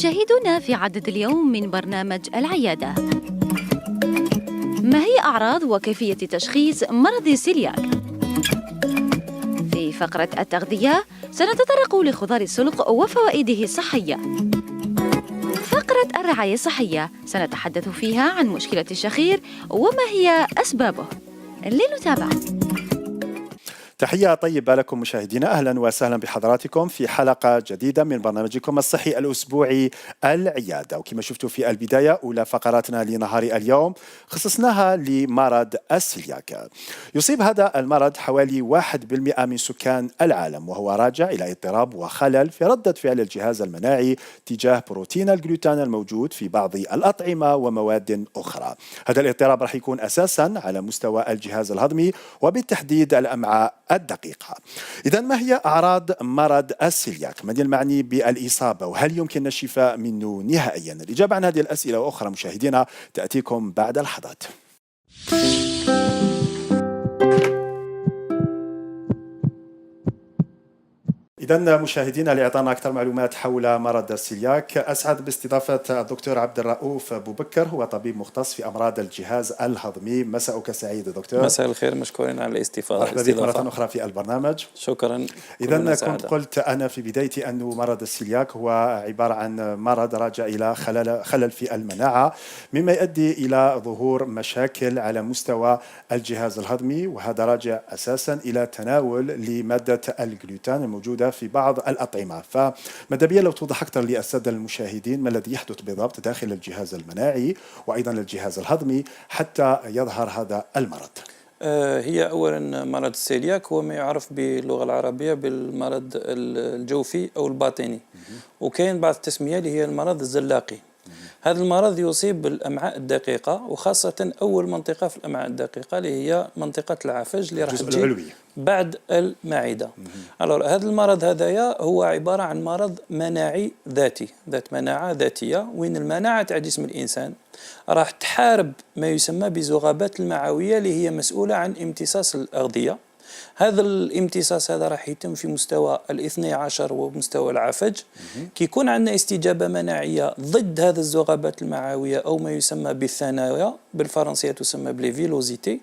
تشاهدونا في عدد اليوم من برنامج العيادة. ما هي أعراض وكيفية تشخيص مرض السيلياك؟ في فقرة التغذية سنتطرق لخضار السلق وفوائده الصحية. فقرة الرعاية الصحية سنتحدث فيها عن مشكلة الشخير وما هي أسبابه. لنتابع. تحية طيبة لكم مشاهدينا، أهلا وسهلا بحضراتكم في حلقة جديدة من برنامجكم الصحي الأسبوعي العيادة. وكما شفتوا في البداية أولى فقراتنا لنهار اليوم خصصناها لمرض السيلياك. يصيب هذا المرض حوالي 1% من سكان العالم، وهو راجع إلى اضطراب وخلل في ردة فعل الجهاز المناعي تجاه بروتين الجلوتين الموجود في بعض الأطعمة ومواد أخرى. هذا الاضطراب راح يكون أساسا على مستوى الجهاز الهضمي وبالتحديد الأمعاء الدقيقة. إذن ما هي أعراض مرض السيلياك؟ من المعني بالإصابة؟ وهل يمكن الشفاء منه نهائيا؟ الإجابة عن هذه الأسئلة وأخرى مشاهدينا تأتيكم بعد لحظات. إذن مشاهدينا، لإعطانا أكثر معلومات حول مرض السيلياك أسعد باستضافة الدكتور عبد الرؤوف بوبكر، هو طبيب مختص في أمراض الجهاز الهضمي. مساءك سعيد دكتور. مساء الخير، مشكورين على الاستضافة. مرحبا بك مرة أخرى في البرنامج. شكرا. إذن كنت قلت أنا في بدايتي أن مرض السيلياك هو عبارة عن مرض راجع إلى خلل في المناعة، مما يؤدي إلى ظهور مشاكل على مستوى الجهاز الهضمي، وهذا راجع أساسا إلى تناول لمادة الجلوتين الموجودة في بعض الأطعمة. فماذا بيا لو توضح أكثر للسادة المشاهدين ما الذي يحدث بالضبط داخل الجهاز المناعي وأيضا الجهاز الهضمي حتى يظهر هذا المرض؟ هي أولا مرض السيلياك هو ما يعرف باللغة العربية بالمرض الجوفي أو الباطني، وكاين بعض التسمية اللي هي المرض الزلاقي. هذا المرض يصيب بالأمعاء الدقيقة، وخاصة أول منطقة في الأمعاء الدقيقة اللي هي منطقة العفج اللي راح تجي بعد المعدة. هذا المرض هذايا هو عبارة عن مرض مناعي ذاتي، ذات مناعة ذاتية، وين المناعة تاع جسم الإنسان راح تحارب ما يسمى بذغابات المعوية اللي هي مسؤولة عن امتصاص الأغذية. هذا الامتصاص هذا راح يتم في مستوى الاثني عشر ومستوى العفج. كي يكون عندنا استجابة مناعية ضد هذه الذغابات المعوية أو ما يسمى بالثانوية، بالفرنسية تسمى بليفيلوزيتي.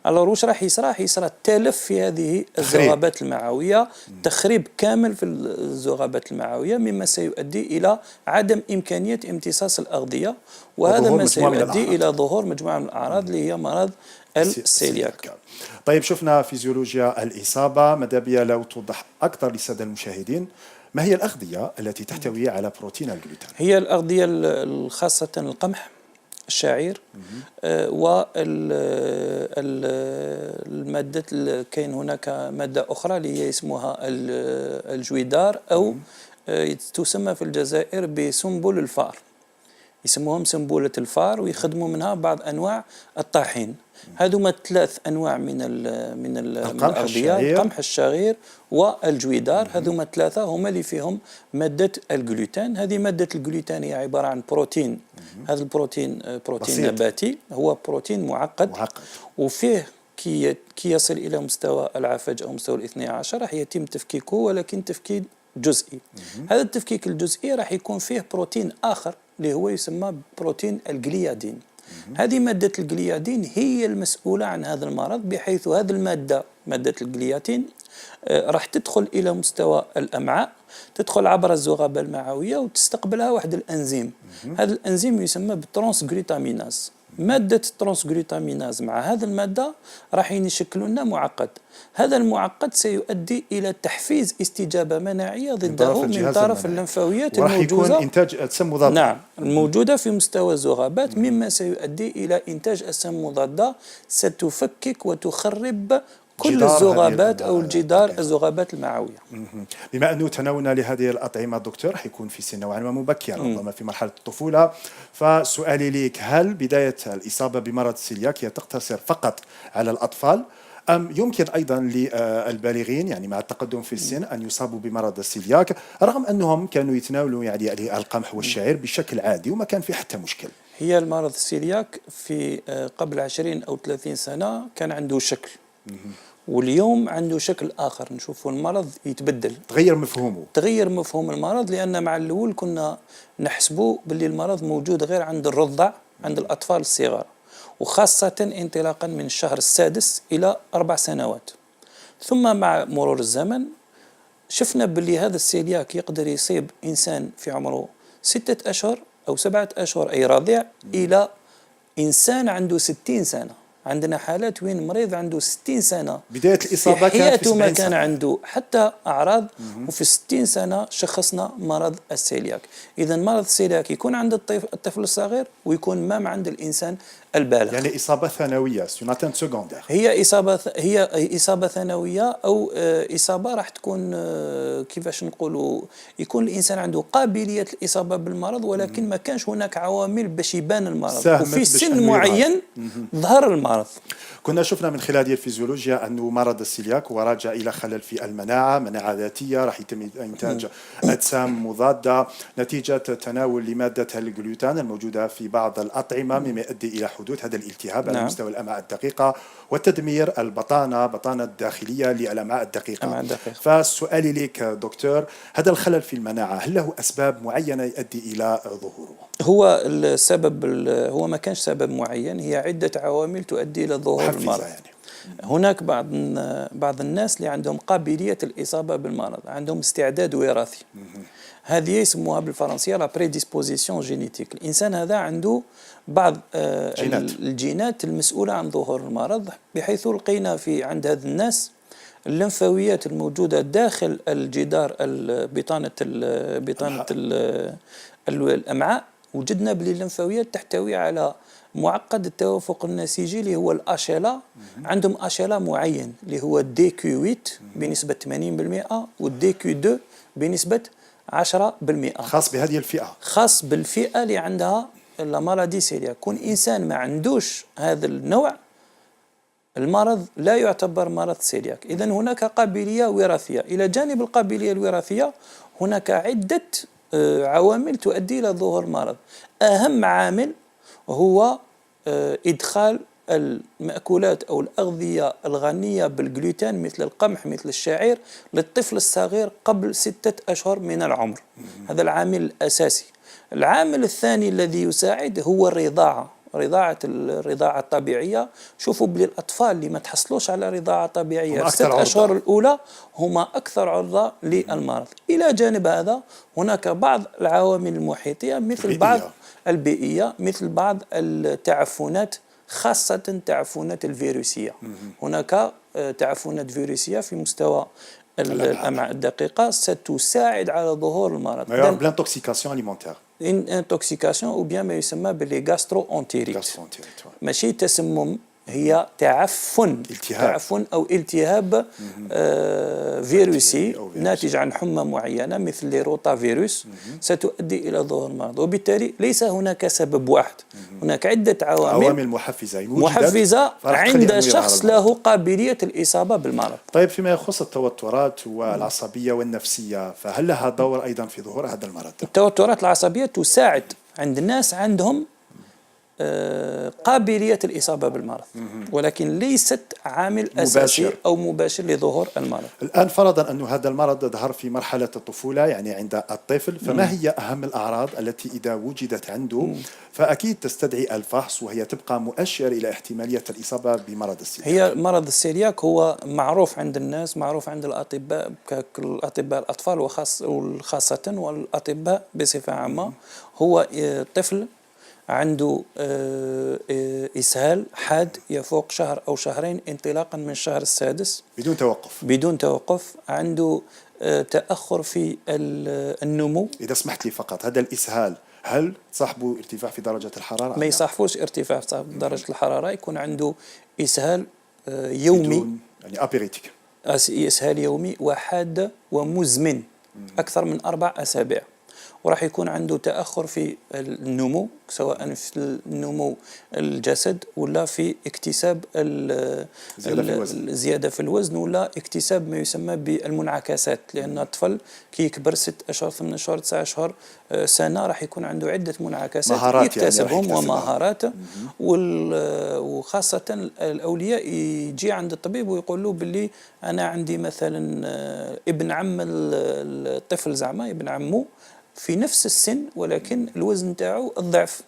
واش راح يصرى؟ راح يصرى التلف في هذه الذغابات المعوية، تخريب كامل في الذغابات المعوية، مما سيؤدي إلى عدم إمكانية امتصاص الأغذية، وهذا ما سيؤدي إلى ظهور مجموعة من الأعراض اللي هي مرض السيلياك. طيب، شفنا فيزيولوجيا الإصابة، ماذا بيا لو توضح أكثر للسادة المشاهدين ما هي الأغذية التي تحتوي على بروتين الجلوتين؟ هي الأغذية الخاصة القمح، الشعير، والمادة. كاين هناك مادة أخرى اللي هي اسمها الجويدار، أو تسمى في الجزائر بسنبل الفار، يسموهم سنبولة الفار، ويخدموا منها بعض أنواع الطاحين. هذوما 3 أنواع من الأغذية: القمح، الشعير، والجويدار. هذوما 3 هما اللي فيهم مادة الجلوتين. هذه مادة الجلوتين هي عبارة عن بروتين. هذا البروتين بروتين نباتي، هو بروتين معقد. وفيه كي يصل إلى مستوى العفج أو مستوى الاثني عشر راح يتم تفكيكه، ولكن تفكيك جزئي. هذا التفكيك الجزئي راح يكون فيه بروتين آخر اللي هو يسمى بروتين الجليادين. هذه مادة الجليادين هي المسؤولة عن هذا المرض، بحيث هذه المادة، مادة الجليادين، راح تدخل إلى مستوى الأمعاء، تدخل عبر الذغابة المعوية وتستقبلها واحد الأنزيم. هذا الأنزيم يسمى بالترانسغلوتاميناز. مادة الترانسغلوتاميناز مع هذه المادة راح يشكلوا لنا معقد. هذا المعقد سيؤدي إلى تحفيز استجابة مناعية ضده من طرف اللمفاويات الموجودة، يكون إنتاج أجسام مضادة. نعم، الموجودة في مستوى الذغابات، مما سيؤدي إلى إنتاج أجسام مضادة ستفكك وتخرب كل الذغابات أو الجدار الذغابات المعوية. بما أنه تناولنا لهذه الأطعمة دكتور حيكون في سن نوعا ما مبكرة، ربما في مرحلة الطفولة، فسؤالي لك: هل بداية الإصابة بمرض السيلياك هي تقتصر فقط على الأطفال، أم يمكن أيضا للبالغين يعني مع التقدم في السن أن يصابوا بمرض السيلياك رغم أنهم كانوا يتناولوا يعني القمح والشعير بشكل عادي وما كان في حتى مشكل؟ هي المرض السيلياك في قبل 20 أو 30 سنة كان عنده شكل، واليوم عنده شكل آخر، نشوفوا المرض يتبدل، تغير مفهومه. تغير مفهوم المرض، لأن مع الأول كنا نحسبوا باللي المرض موجود غير عند الرضع، عند الأطفال الصغار، وخاصة انطلاقا من الشهر السادس إلى 4 سنوات. ثم مع مرور الزمن شفنا باللي هذا السيلياك يقدر يصيب إنسان في عمره 6 أشهر أو 7 أشهر أي رضيع، إلى إنسان عنده 60 سنة. عندنا حالات وين مريض عنده 60 سنة بداية الإصابة في كانت في حياته 70 ما كان سنة. عنده حتى أعراض، وفي 60 سنة شخصنا مرض السيلياك. إذا مرض السيلياك يكون عند الطفل الصغير ويكون مام عند الإنسان البالغ. يعني إصابة ثانوية، سوناتين سكوندير. هي إصابة ثانوية أو إصابة راح تكون كيفاش نقولوا، يكون الإنسان عنده قابلية الإصابة بالمرض، ولكن ما كانش هناك عوامل باش يبان المرض، وفي سن معين ظهر المرض. كنا شفنا من خلال هذه الفيزيولوجيا أنه مرض السيلياك هو راجع إلى خلل في المناعة، مناعة ذاتية، راح يتم إنتاج أجسام مضادة نتيجة تناول لمادة الجلوتين الموجودة في بعض الأطعمة، مما يؤدي إلى حدوث هذا الالتهاب على مستوى الأمعاء الدقيقة وتدمير البطانة الداخلية للأمعاء الدقيقة. فالسؤال لك دكتور، هذا الخلل في المناعة هل له أسباب معينة يؤدي إلى ظهوره؟ هو السبب هو ما كانش سبب معين، هي عدة عوامل تؤدي إلى ظهور المرض. يعني هناك بعض الناس اللي عندهم قابلية الإصابة بالمرض، عندهم استعداد وراثي، هذه يسموها بالفرنسية لا بريديسبوزيسيون جينيتيك. الإنسان هذا عنده بعض الجينات المسؤولة عن ظهور المرض، بحيث لقينا في عند هذا الناس اللمفاويات الموجودة داخل الجدار بطانة الأمعاء، وجدنا بلي اللمفاويات تحتوي على معقد التوافق النسيجي اللي هو الاشيلا. عندهم اشيلا معين اللي هو الدي كيو 8 بنسبة 80%، والدي كيو 2 بنسبة 10%. خاص بهذه الفئة، خاص بالفئة اللي عندها لا مالادي سيلياك. كون إنسان ما عندوش هذا النوع المرض لا يعتبر مرض سيلياك. إذن هناك قابلية وراثية. إلى جانب القابلية الوراثية هناك عدة عوامل تؤدي إلى ظهور المرض. أهم عامل هو إدخال المأكولات أو الأغذية الغنية بالجلوتين مثل القمح مثل الشعير للطفل الصغير قبل 6 أشهر من العمر. هذا العامل الأساسي. العامل الثاني الذي يساعد هو الرضاعة الطبيعية. شوفوا بلي الأطفال اللي ما تحصلوش على رضاعة طبيعية 6 أشهر الأولى هما أكثر عرضة للمرض. إلى جانب هذا هناك بعض العوامل المحيطية مثل بعض البيئية، مثل بعض التعفنات، خاصة التعفنات الفيروسية. هناك تعفنات فيروسية في مستوى الأمعاء الدقيقة ستساعد على ظهور المرض. لانتوكسيكاسيون أليمونتير، انتوكسيكاسيون او بيان ما يسمى باللي غاسترو اونتيريت، ماشي تسمم، هي تعفن او التهاب فيروسي ناتج عن حمى معينه مثل الروتا فيروس ستؤدي الى ظهور المرض. وبالتالي ليس هناك سبب واحد، هناك عده عوامل محفزه عند شخص له قابليه الاصابه بالمرض. طيب، فيما يخص التوترات والعصبيه والنفسيه، فهل لها دور ايضا في ظهور هذا المرض؟ التوترات العصبيه تساعد عند الناس عندهم قابلية الإصابة بالمرض، ولكن ليست عامل أساسي أو مباشر لظهور المرض. الآن فرضا أن هذا المرض ظهر في مرحلة الطفولة، يعني عند الطفل، فما هي أهم الأعراض التي إذا وجدت عنده فأكيد تستدعي الفحص وهي تبقى مؤشر إلى احتمالية الإصابة بمرض السيلياك؟ هي مرض السيلياك هو معروف عند الناس، معروف عند الأطباء كالأطباء الأطفال وخاصة والأطباء بصفة عامة. هو طفل عنده إسهال حاد يفوق شهر أو شهرين انطلاقا من الشهر السادس بدون توقف. عنده تأخر في النمو. إذا سمحت لي فقط، هذا الإسهال هل صاحبه ارتفاع في درجة الحرارة؟ ما يصاحبوش ارتفاع في درجة الحرارة، يكون عنده إسهال يومي، يعني أبيريتيك، إسهال يومي وحاد ومزمن أكثر من 4 أسابيع. وراح يكون عنده تأخر في النمو، سواء في النمو الجسد ولا في اكتساب الزيادة في الوزن ولا اكتساب ما يسمى بالمنعكسات، لأن الطفل كي يكبر 6 أشهر 8 أشهر 9 أشهر سنة راح يكون عنده عدة منعكسات يكتسبهم يعني ومهارات. وخاصة الأولياء يجي عند الطبيب ويقول له باللي أنا عندي مثلا ابن عم الطفل، زعما ابن عمه في نفس السن ولكن الوزن تاعو الضعف،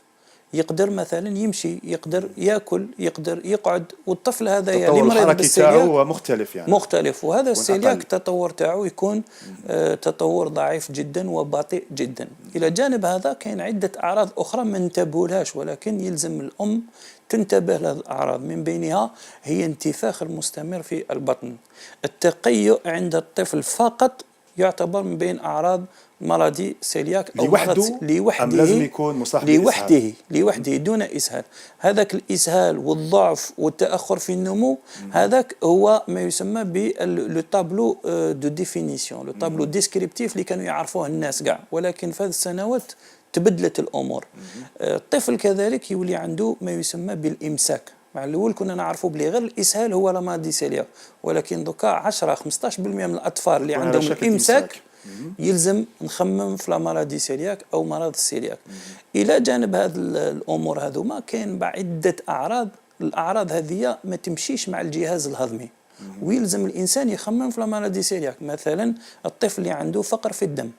يقدر مثلا يمشي، يقدر ياكل، يقدر يقعد، والطفل هذا اللي مريض بالسيلياك هو مختلف يعني مختلف، وهذا السيلياك التطور تاعو يكون تطور ضعيف جدا وبطيء جدا. الى جانب هذا كاين عده اعراض اخرى ما ننتبهولهاش، ولكن يلزم الام تنتبه لهذه الاعراض. من بينها هي انتفاخ المستمر في البطن. التقيؤ عند الطفل فقط يعتبر من بين اعراض مرض سيلياك أو لوحده، أم لازم يكون مصاحب لوحده دون إسهال. هذاك الإسهال والضعف والتأخر في النمو هذاك هو ما يسمى بالتابلو دو ديفينيسيون، لو تابلو ديسكريبتيف اللي كانوا يعرفوه الناس كاع، ولكن في هذه السنوات تبدلت الأمور. الطفل كذلك يولي عنده ما يسمى بالإمساك. مع الأول كنا نعرفوا بلي غير الإسهال هو لا مالدي سيلياك، ولكن دوكا 10-15% من الأطفال اللي عندهم الإمساك يلزم نخمم في مرض سيلياك أو مرض السيلياك. إلى جانب هذه الأمور هذوما كاين عدة أعراض. الأعراض هذه ما تمشيش مع الجهاز الهضمي، ويلزم الإنسان يخمم في مرض سيلياك. مثلا الطفل اللي عنده فقر في الدم،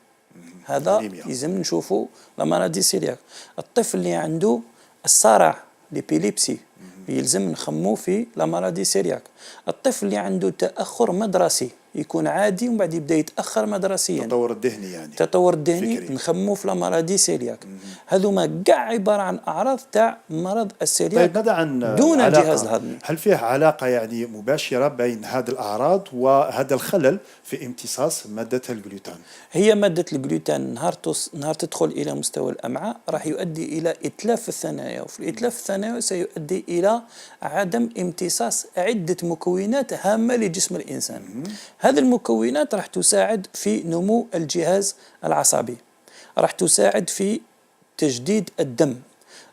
هذا يلزم نشوفه مرض سيلياك. الطفل اللي عنده الصرع ليبيليبسي يلزم نخمو في مرض سيلياك. الطفل اللي عنده تأخر مدرسي يكون عادي ومن بعد يبدا يتاخر مدرسيا، التطور الذهني يعني التطور الذهني نخمو في مرض سيلياك. هذوما كاع عباره عن اعراض تاع مرض السيلياك. طيب عن دون الجهاز الهضمي. هل فيه علاقه يعني مباشره بين هذه الاعراض وهذا الخلل في امتصاص ماده الجلوتين؟ هي ماده الجلوتين نهار تدخل الى مستوى الامعاء راح يؤدي الى اتلاف الثنايا، وفي الاتلاف الثنايا سيؤدي الى عدم امتصاص عده مكونات هامه لجسم الانسان. هذه المكونات راح تساعد في نمو الجهاز العصبي، راح تساعد في تجديد الدم،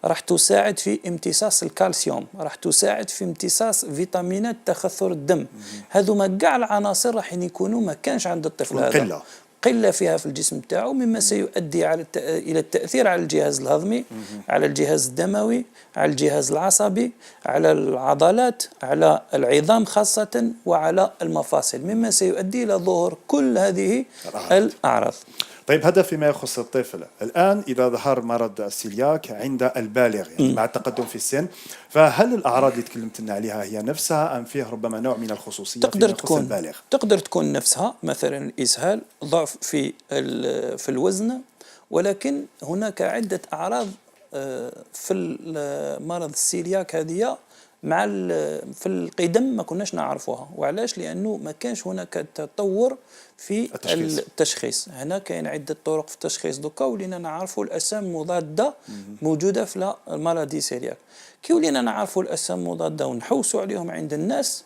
راح تساعد في امتصاص الكالسيوم، راح تساعد في امتصاص فيتامينات تخثر الدم. هذوما كاع العناصر راح يكونوا ما كانش عند الطفل هذا، قلة فيها في الجسم تاعو، مما سيؤدي إلى التأثير على الجهاز الهضمي، على الجهاز الدموي، على الجهاز العصبي، على العضلات، على العظام خاصة، وعلى المفاصل، مما سيؤدي إلى ظهور كل هذه الأعراض. طيب هذا فيما يخص الطفل. الآن إذا ظهر مرض السيلياك عند البالغ يعني مع التقدم في السن، فهل الأعراض اللي تكلمت لنا عليها هي نفسها أم فيه ربما نوع من الخصوصية تقدر تكون نفسها، مثلا الإسهال، ضعف في الوزن، ولكن هناك عدة أعراض في مرض السيلياك هذه مع في القدم ما كناش نعرفوها. وعلاش؟ لأنه ما كانش هناك تطور في التشخيص. هنا كاين عدة طرق في التشخيص دوكا، ولينا نعرفوا الأجسام المضادة موجودة في المرض سيلياك. كي ولينا نعرفوا الأجسام المضادة ونحوسوا عليهم عند الناس،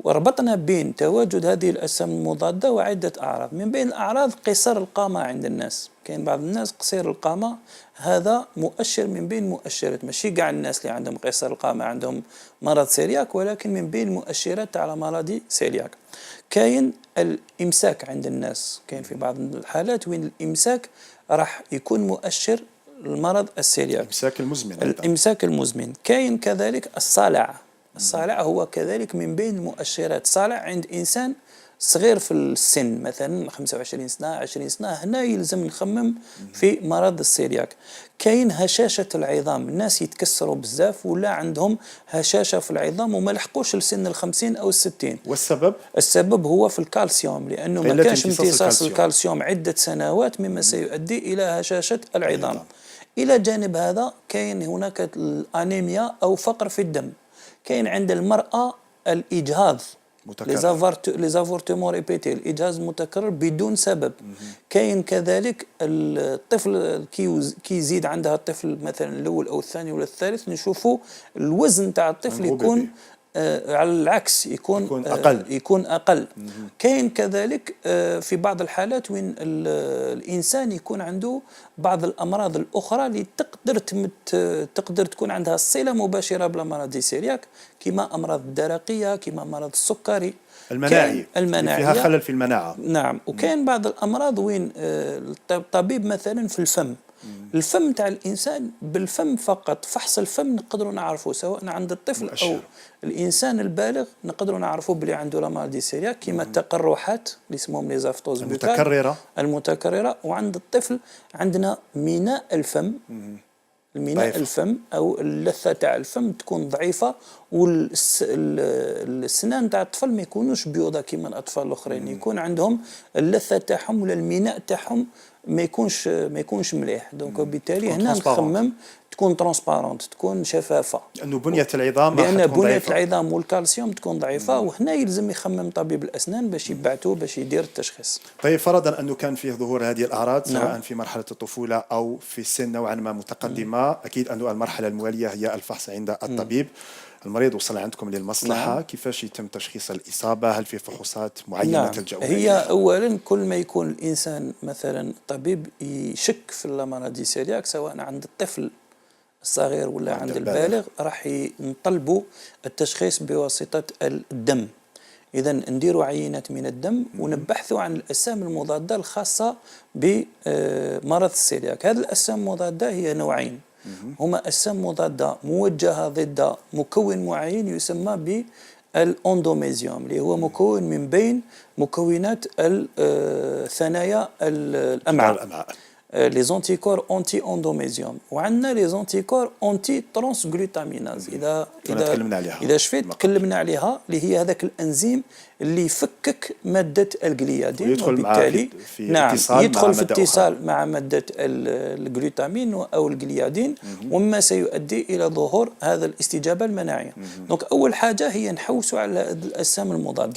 وربطنا بين تواجد هذه الأجسام المضادة وعدة أعراض. من بين الأعراض قصر القامة عند الناس. كاين بعض الناس قصير القامة، هذا مؤشر من بين مؤشرات، ماشي كاع الناس اللي عندهم قصر القامة عندهم مرض سيلياك، ولكن من بين المؤشرات على مرض سيلياك. كاين الإمساك عند الناس، كاين في بعض الحالات وين الإمساك راح يكون مؤشر المرض السيلياك، الإمساك المزمن. كاين كذلك الصلع هو كذلك من بين المؤشرات. صلع عند إنسان صغير في السن، مثلا 25 سنة 20 سنة، هنا يلزم نخمم في مرض السيلياك. كاين هشاشة العظام، الناس يتكسروا بزاف ولا عندهم هشاشة في العظام وما لحقوش لسن 50 أو 60. والسبب؟ السبب هو في الكالسيوم، لأنه ما كانش امتصاص الكالسيوم عدة سنوات، مما سيؤدي إلى هشاشة العظام. إلى جانب هذا كاين هناك الأنيميا أو فقر في الدم. كاين عند المرأة الإجهاض، ليزافورتمون ريبيتي، الإجهاض المتكرر بدون سبب. كاين كذلك الطفل كي يزيد عندها الطفل مثلا الأول أو الثاني ولا الثالث، نشوفوا الوزن تاع الطفل يكون على العكس يكون أقل. كاين كذلك في بعض الحالات وين الإنسان يكون عنده بعض الأمراض الأخرى اللي تقدر تكون عندها صلة مباشرة بالأمراض دي سيلياك، كما أمراض الدرقية، كما مرض السكري المناعي فيها خلل في المناعة. نعم. وكاين بعض الأمراض وين الطبيب مثلا في الفم تاع الانسان، بالفم فقط، فحص الفم نقدروا نعرفوا سواء عند الطفل او الانسان البالغ، نقدروا نعرفوا بلي عنده لامال دي سيرياك، كما التقرحات اللي اسمهم لي زافتوز المتكرره. وعند الطفل عندنا ميناء الفم، الفم او اللثه تاع الفم تكون ضعيفه، والسنان تاع الطفل ما يكونوش بيوضه كما الاطفال الاخرين، يكون عندهم اللثه تاعهم ولا الميناء تاعهم ما يكونش مليح. دونك وبالتالي هنا نخمم تكون ترونسبارونت، تكون شفافه، لانه بنيه العظام لان بنيه العظام والكالسيوم تكون ضعيفه. وهنا يلزم يخمم طبيب الاسنان باش يبعثوا باش يدير التشخيص. طيب فرضا انه كان فيه ظهور هذه الاعراض سواء في مرحله الطفوله او في سن نوعا ما متقدمه، اكيد انه المرحله المواليه هي الفحص عند الطبيب. المريض وصل عندكم للمصلحة، كيفاش يتم تشخيص الإصابة؟ هل في فحوصات معينة تلجأوا إليها؟ هي أولا كل ما يكون الإنسان مثلا الطبيب يشك في الأمراض دي سيلياك سواء عند الطفل الصغير ولا عند البالغ، راح نطلبوا التشخيص بواسطة الدم. إذا نديروا عينات من الدم ونبحثوا عن الأجسام المضادة الخاصة بمرض السيلياك. هذه الأجسام المضادة هي نوعين، هما أجسام مضادة موجهة ضد مكون معين يسمى بالأندوميزيوم، اللي هو مكون من بين مكونات ثنايا الأمعاء، لي زونتيكور أنتي أندوميزيوم، وعندنا لي زونتيكور أنتي ترانسغلوتاميناز. إذا شفت تكلمنا عليها، اللي هي هذاك الأنزيم اللي يفكك مادة الجليادين، وبالتالي يدخل في اتصال مع مادة الجلوتامين أو الجليادين، وما سيؤدي إلى ظهور هذا الاستجابة المناعية. دونك أول حاجة هي نحوسوا على الأجسام المضادة.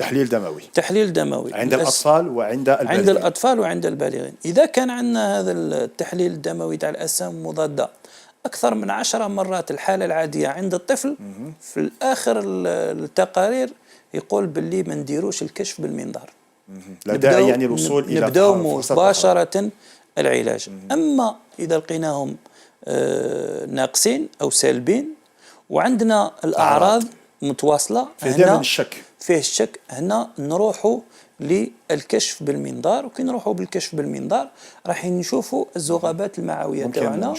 تحليل دموي عند الأطفال وعند البالغين. عند الأطفال وعند البالغين. إذا كان عندنا هذا التحليل الدموي تاع الأجسام المضادة أكثر من 10 مرات الحالة العادية عند الطفل، في الآخر التقارير يقول باللي ما نديروش الكشف بالمنظار، لا داعي يعني الوصول إلى نبداو مباشرة العلاج. أما إذا لقيناهم ناقصين أو سالبين وعندنا الأعراض متواصلة، فيه الشك، هنا نروحوا للكشف بالمنظار. وكي نروحوا بالكشف بالمنظار راح نشوفوا الذغابات المعوية تاعنا،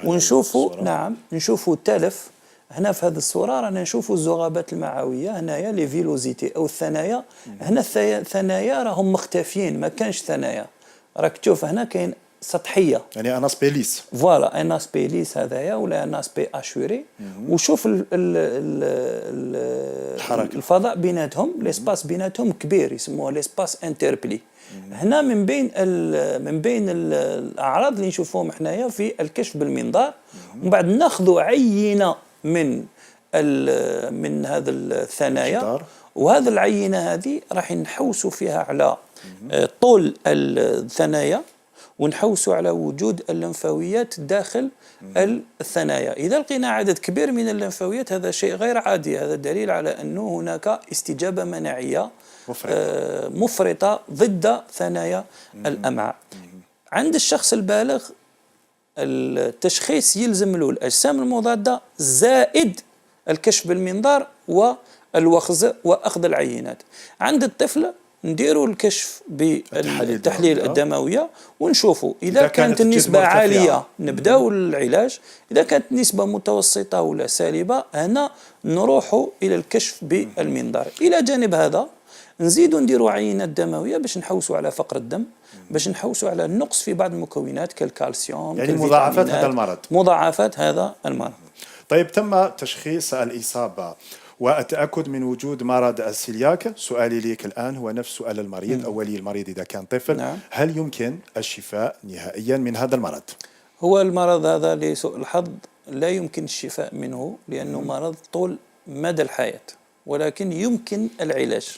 ونشوفوا نشوفوا تلف. هنا في هذه الصورة رانا نشوفوا الذغابات المعوية، هنايا لي فيلوزيتي أو الثنايا. هنا الثنايا راهم مختفيين، ما كانش ثنايا، راك تشوف هنا كاين سطحية، يعني اناس بيليس، فوالا اناس بيليس هذايا ولا اناس بي اشوري. وشوف الفضاء بيناتهم، ليسباس بيناتهم كبير، يسموه ليسباس انتربلي. هنا من بين الاعراض اللي نشوفوهم حنايا في الكشف بالمنظار. ومن بعد ناخذوا عينه من هذا الثنايا، وهذه العينه هذه راح نحوسوا فيها على طول الثنايا، ونحوسوا على وجود اللمفاويات داخل الثنايا. إذا لقينا عدد كبير من اللمفاويات هذا شيء غير عادي، هذا دليل على أنه هناك استجابة مناعية مفرطة ضد ثنايا الأمعاء. عند الشخص البالغ التشخيص يلزم له الأجسام المضادة زائد الكشف بالمنظار والوخز وأخذ العينات. عند الطفل نديروا الكشف بالتحليل الدموية ونشوفوا إذا كانت النسبة عالية نبداو العلاج، إذا كانت النسبة متوسطة ولا سالبة هنا نروحوا إلى الكشف بالمنظار. إلى جانب هذا نزيدوا نديروا عينات دموية باش نحوسوا على فقر الدم، باش نحوسوا على النقص في بعض المكونات كالكالسيوم، يعني مضاعفات هذا المرض. طيب تم تشخيص الإصابة والتأكد من وجود مرض السيلياك. سؤالي ليك الآن هو نفس سؤال المريض أو ولي المريض إذا كان طفل. هل يمكن الشفاء نهائيا من هذا المرض؟ هو المرض هذا لسوء الحظ لا يمكن الشفاء منه، لأنه مرض طول مدى الحياة، ولكن يمكن العلاج.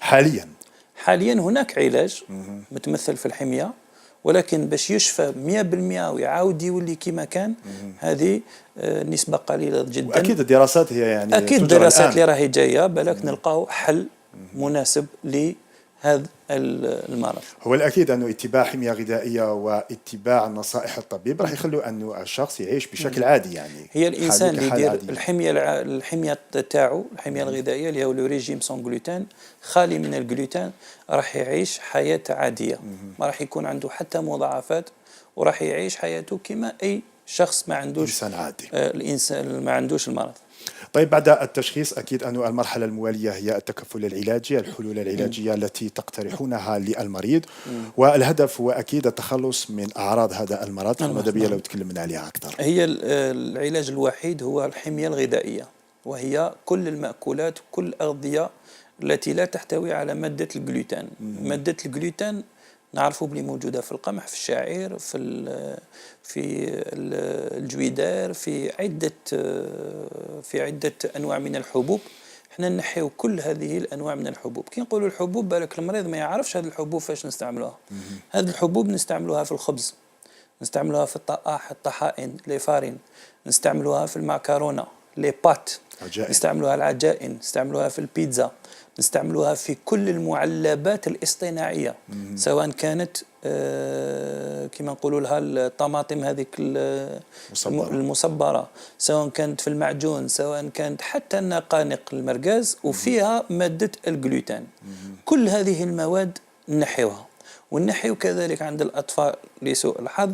حاليا هناك علاج متمثل في الحمية، ولكن باش يشفى 100% ويعاود يولي كما كان، هذه نسبة قليلة جدا. وأكيد الدراسات هي يعني أكيد تجرى الدراسات الآن. اللي راهي جاية بالك نلقاو حل مناسب لهذا المرض. هو الأكيد أنه اتباع حمية غذائية واتباع نصائح الطبيب راح يخلوا أنه الشخص يعيش بشكل عادي، يعني هي الانسان اللي حاله يدير كحال عادي. الحميه تاعو، الحميه الغذائيه اللي هو لو ريجيم سون جلوتين، خالي من الجلوتين، راح يعيش حياه عاديه، ما راح يكون عنده حتى مضاعفات، وراح يعيش حياته كما اي شخص ما عندوش إنسان عادي. الانسان ما عندوش المرض. طيب بعد التشخيص أكيد أن المرحلة الموالية هي التكفل العلاجي، الحلول العلاجية التي تقترحونها للمريض، والهدف هو أكيد التخلص من أعراض هذا المرض. فماذا بيا لو تكلمنا عليها أكثر؟ هي العلاج الوحيد هو الحمية الغذائية، وهي كل المأكولات وكل الأغذية التي لا تحتوي على مادة الجلوتين. مادة الجلوتين نعرفوا بلي موجودة في القمح، في الشعير، في الجويدار، في عدة أنواع من الحبوب. احنا نحيو كل هذه الانواع من الحبوب. كي نقولوا الحبوب بالك المريض ما يعرفش هذه الحبوب فاش نستعملوها. هذه الحبوب نستعملوها في الخبز، نستعملوها في الطحائن لي فارين، نستعملوها في المعكرونه لي بات، نستعملوها العجائن، نستعملوها في البيتزا، نستعملوها في كل المعلبات الاصطناعيه، سواء كانت كما نقولوا لها الطماطم هذيك المصبره، سواء كانت في المعجون، سواء كانت حتى النقانق المرقاز وفيها ماده الجلوتين. كل هذه المواد نحيوها، ونحيو كذلك عند الاطفال لسوء الحظ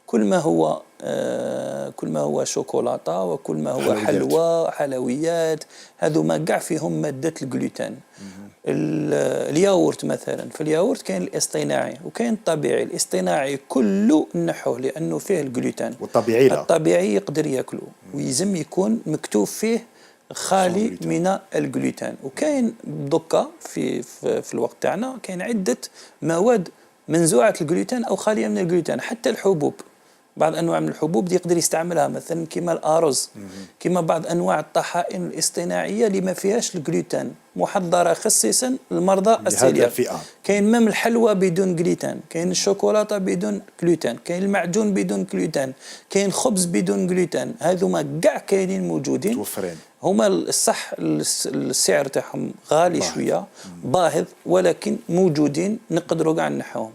كل ما هو شوكولاته، وكل ما هو حلوى حلويات، هذو ما قاع فيهم ماده الجلوتين. الياورت مثلا، في الياورت كاين الاصطناعي وكاين الطبيعي. الاصطناعي كله نحوه لانه فيه الجلوتين، والطبيعي لا. الطبيعي يقدر ياكله، ويلزم يكون مكتوب فيه خالي من الجلوتين. وكاين دوكا في الوقت تاعنا كاين عده مواد منزوعه الجلوتين او خاليه من الجلوتين. حتى الحبوب، بعض انواع من الحبوب يقدر يستعملها، مثلا كما الارز، كما بعض انواع الطحائن الاصطناعيه اللي ما فيهاش الجلوتين، محضره خصيصا للمرضى السيلياك. كاين مام الحلوى بدون جلوتين، كاين الشوكولاته بدون جلوتين، كاين المعجون بدون جلوتين، كاين الخبز بدون جلوتين. هذوما كاع كاينين موجودين توفرين. هما الصح السعر تاعهم غالي شويه باهظ، ولكن موجودين نقدروا كاع نحوهم.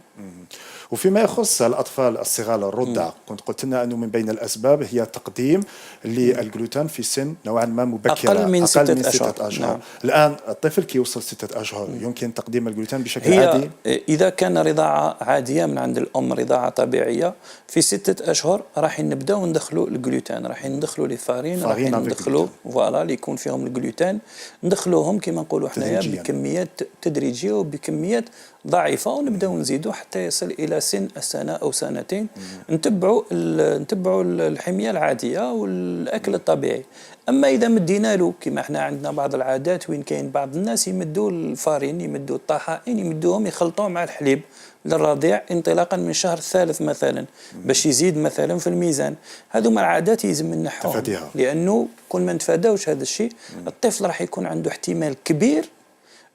وفيما يخص الأطفال الصغار الرضع، كنت قلت لنا أنه من بين الأسباب هي تقديم للجلوتين في سن نوعا ما مبكرة، أقل من 6 أشهر. نعم. الآن الطفل كي يوصل 6 أشهر يمكن تقديم الجلوتين بشكل عادي؟ إذا كان رضاعة عادية من عند الأم، رضاعة طبيعية، في 6 أشهر راح نبداو ندخلوا الجلوتين، راح ندخلوا لي فارين، راح ندخلوا فوالا اللي يكون فيهم الجلوتين، ندخلوهم كما نقولوا حنايا بكميات تدريجية وبكميات ضعيفة، ونبداو نزيدوا حتى يصل إلى سن السنة أو سنتين. نتبعوا الحمية العادية والأكل الطبيعي. أما إذا مدينا له كما احنا عندنا بعض العادات وين كاين بعض الناس يمدوا الفارين، يمدوا الطحائن، يمدوهم يخلطوهم مع الحليب للرضيع انطلاقا من الشهر الثالث مثلا، باش يزيد مثلا في الميزان. هذو مع العادات يلزم نحوهم، لأنه كل ما نتفاداوش هذا الشيء الطفل راح يكون عنده احتمال كبير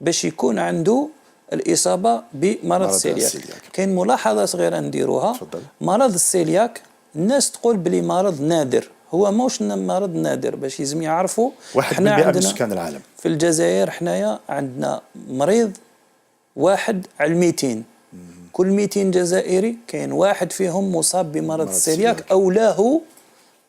باش يكون عنده الإصابة بمرض السيلياك. كاين ملاحظة صغيرة نديروها. مرض السيلياك الناس تقول بلي مرض نادر، هو موش مرض نادر. باش يلزم يعرفوا احنا عندنا سكان العالم في الجزائر حنايا عندنا مريض 1 على 200. كل 200 جزائري كاين واحد فيهم مصاب بمرض السيلياك أو له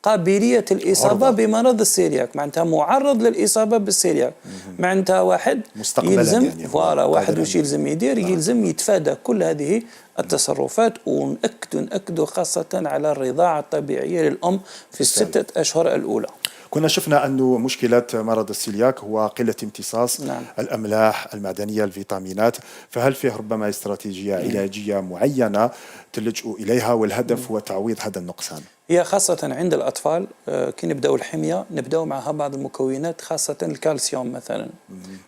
قابلية الإصابة بمرض السيلياك، معناتها معرض للإصابة بالسيلياك. معناتها واحد يلزم يعني واحد واش يلزم يدير، يلزم يتفادى كل هذه التصرفات. ونأكدوا خاصة على الرضاعة الطبيعية للأم في 6 أشهر الأولى. كنا شفنا أنه مشكلة مرض السيلياك هو قلة امتصاص الأملاح المعدنية، الفيتامينات. فهل فيه ربما استراتيجية علاجية معينة تلجأوا إليها والهدف هو تعويض هذا النقصان؟ هي خاصة عند الأطفال كي نبدأوا الحمية نبدأوا معها بعض المكونات، خاصة الكالسيوم مثلا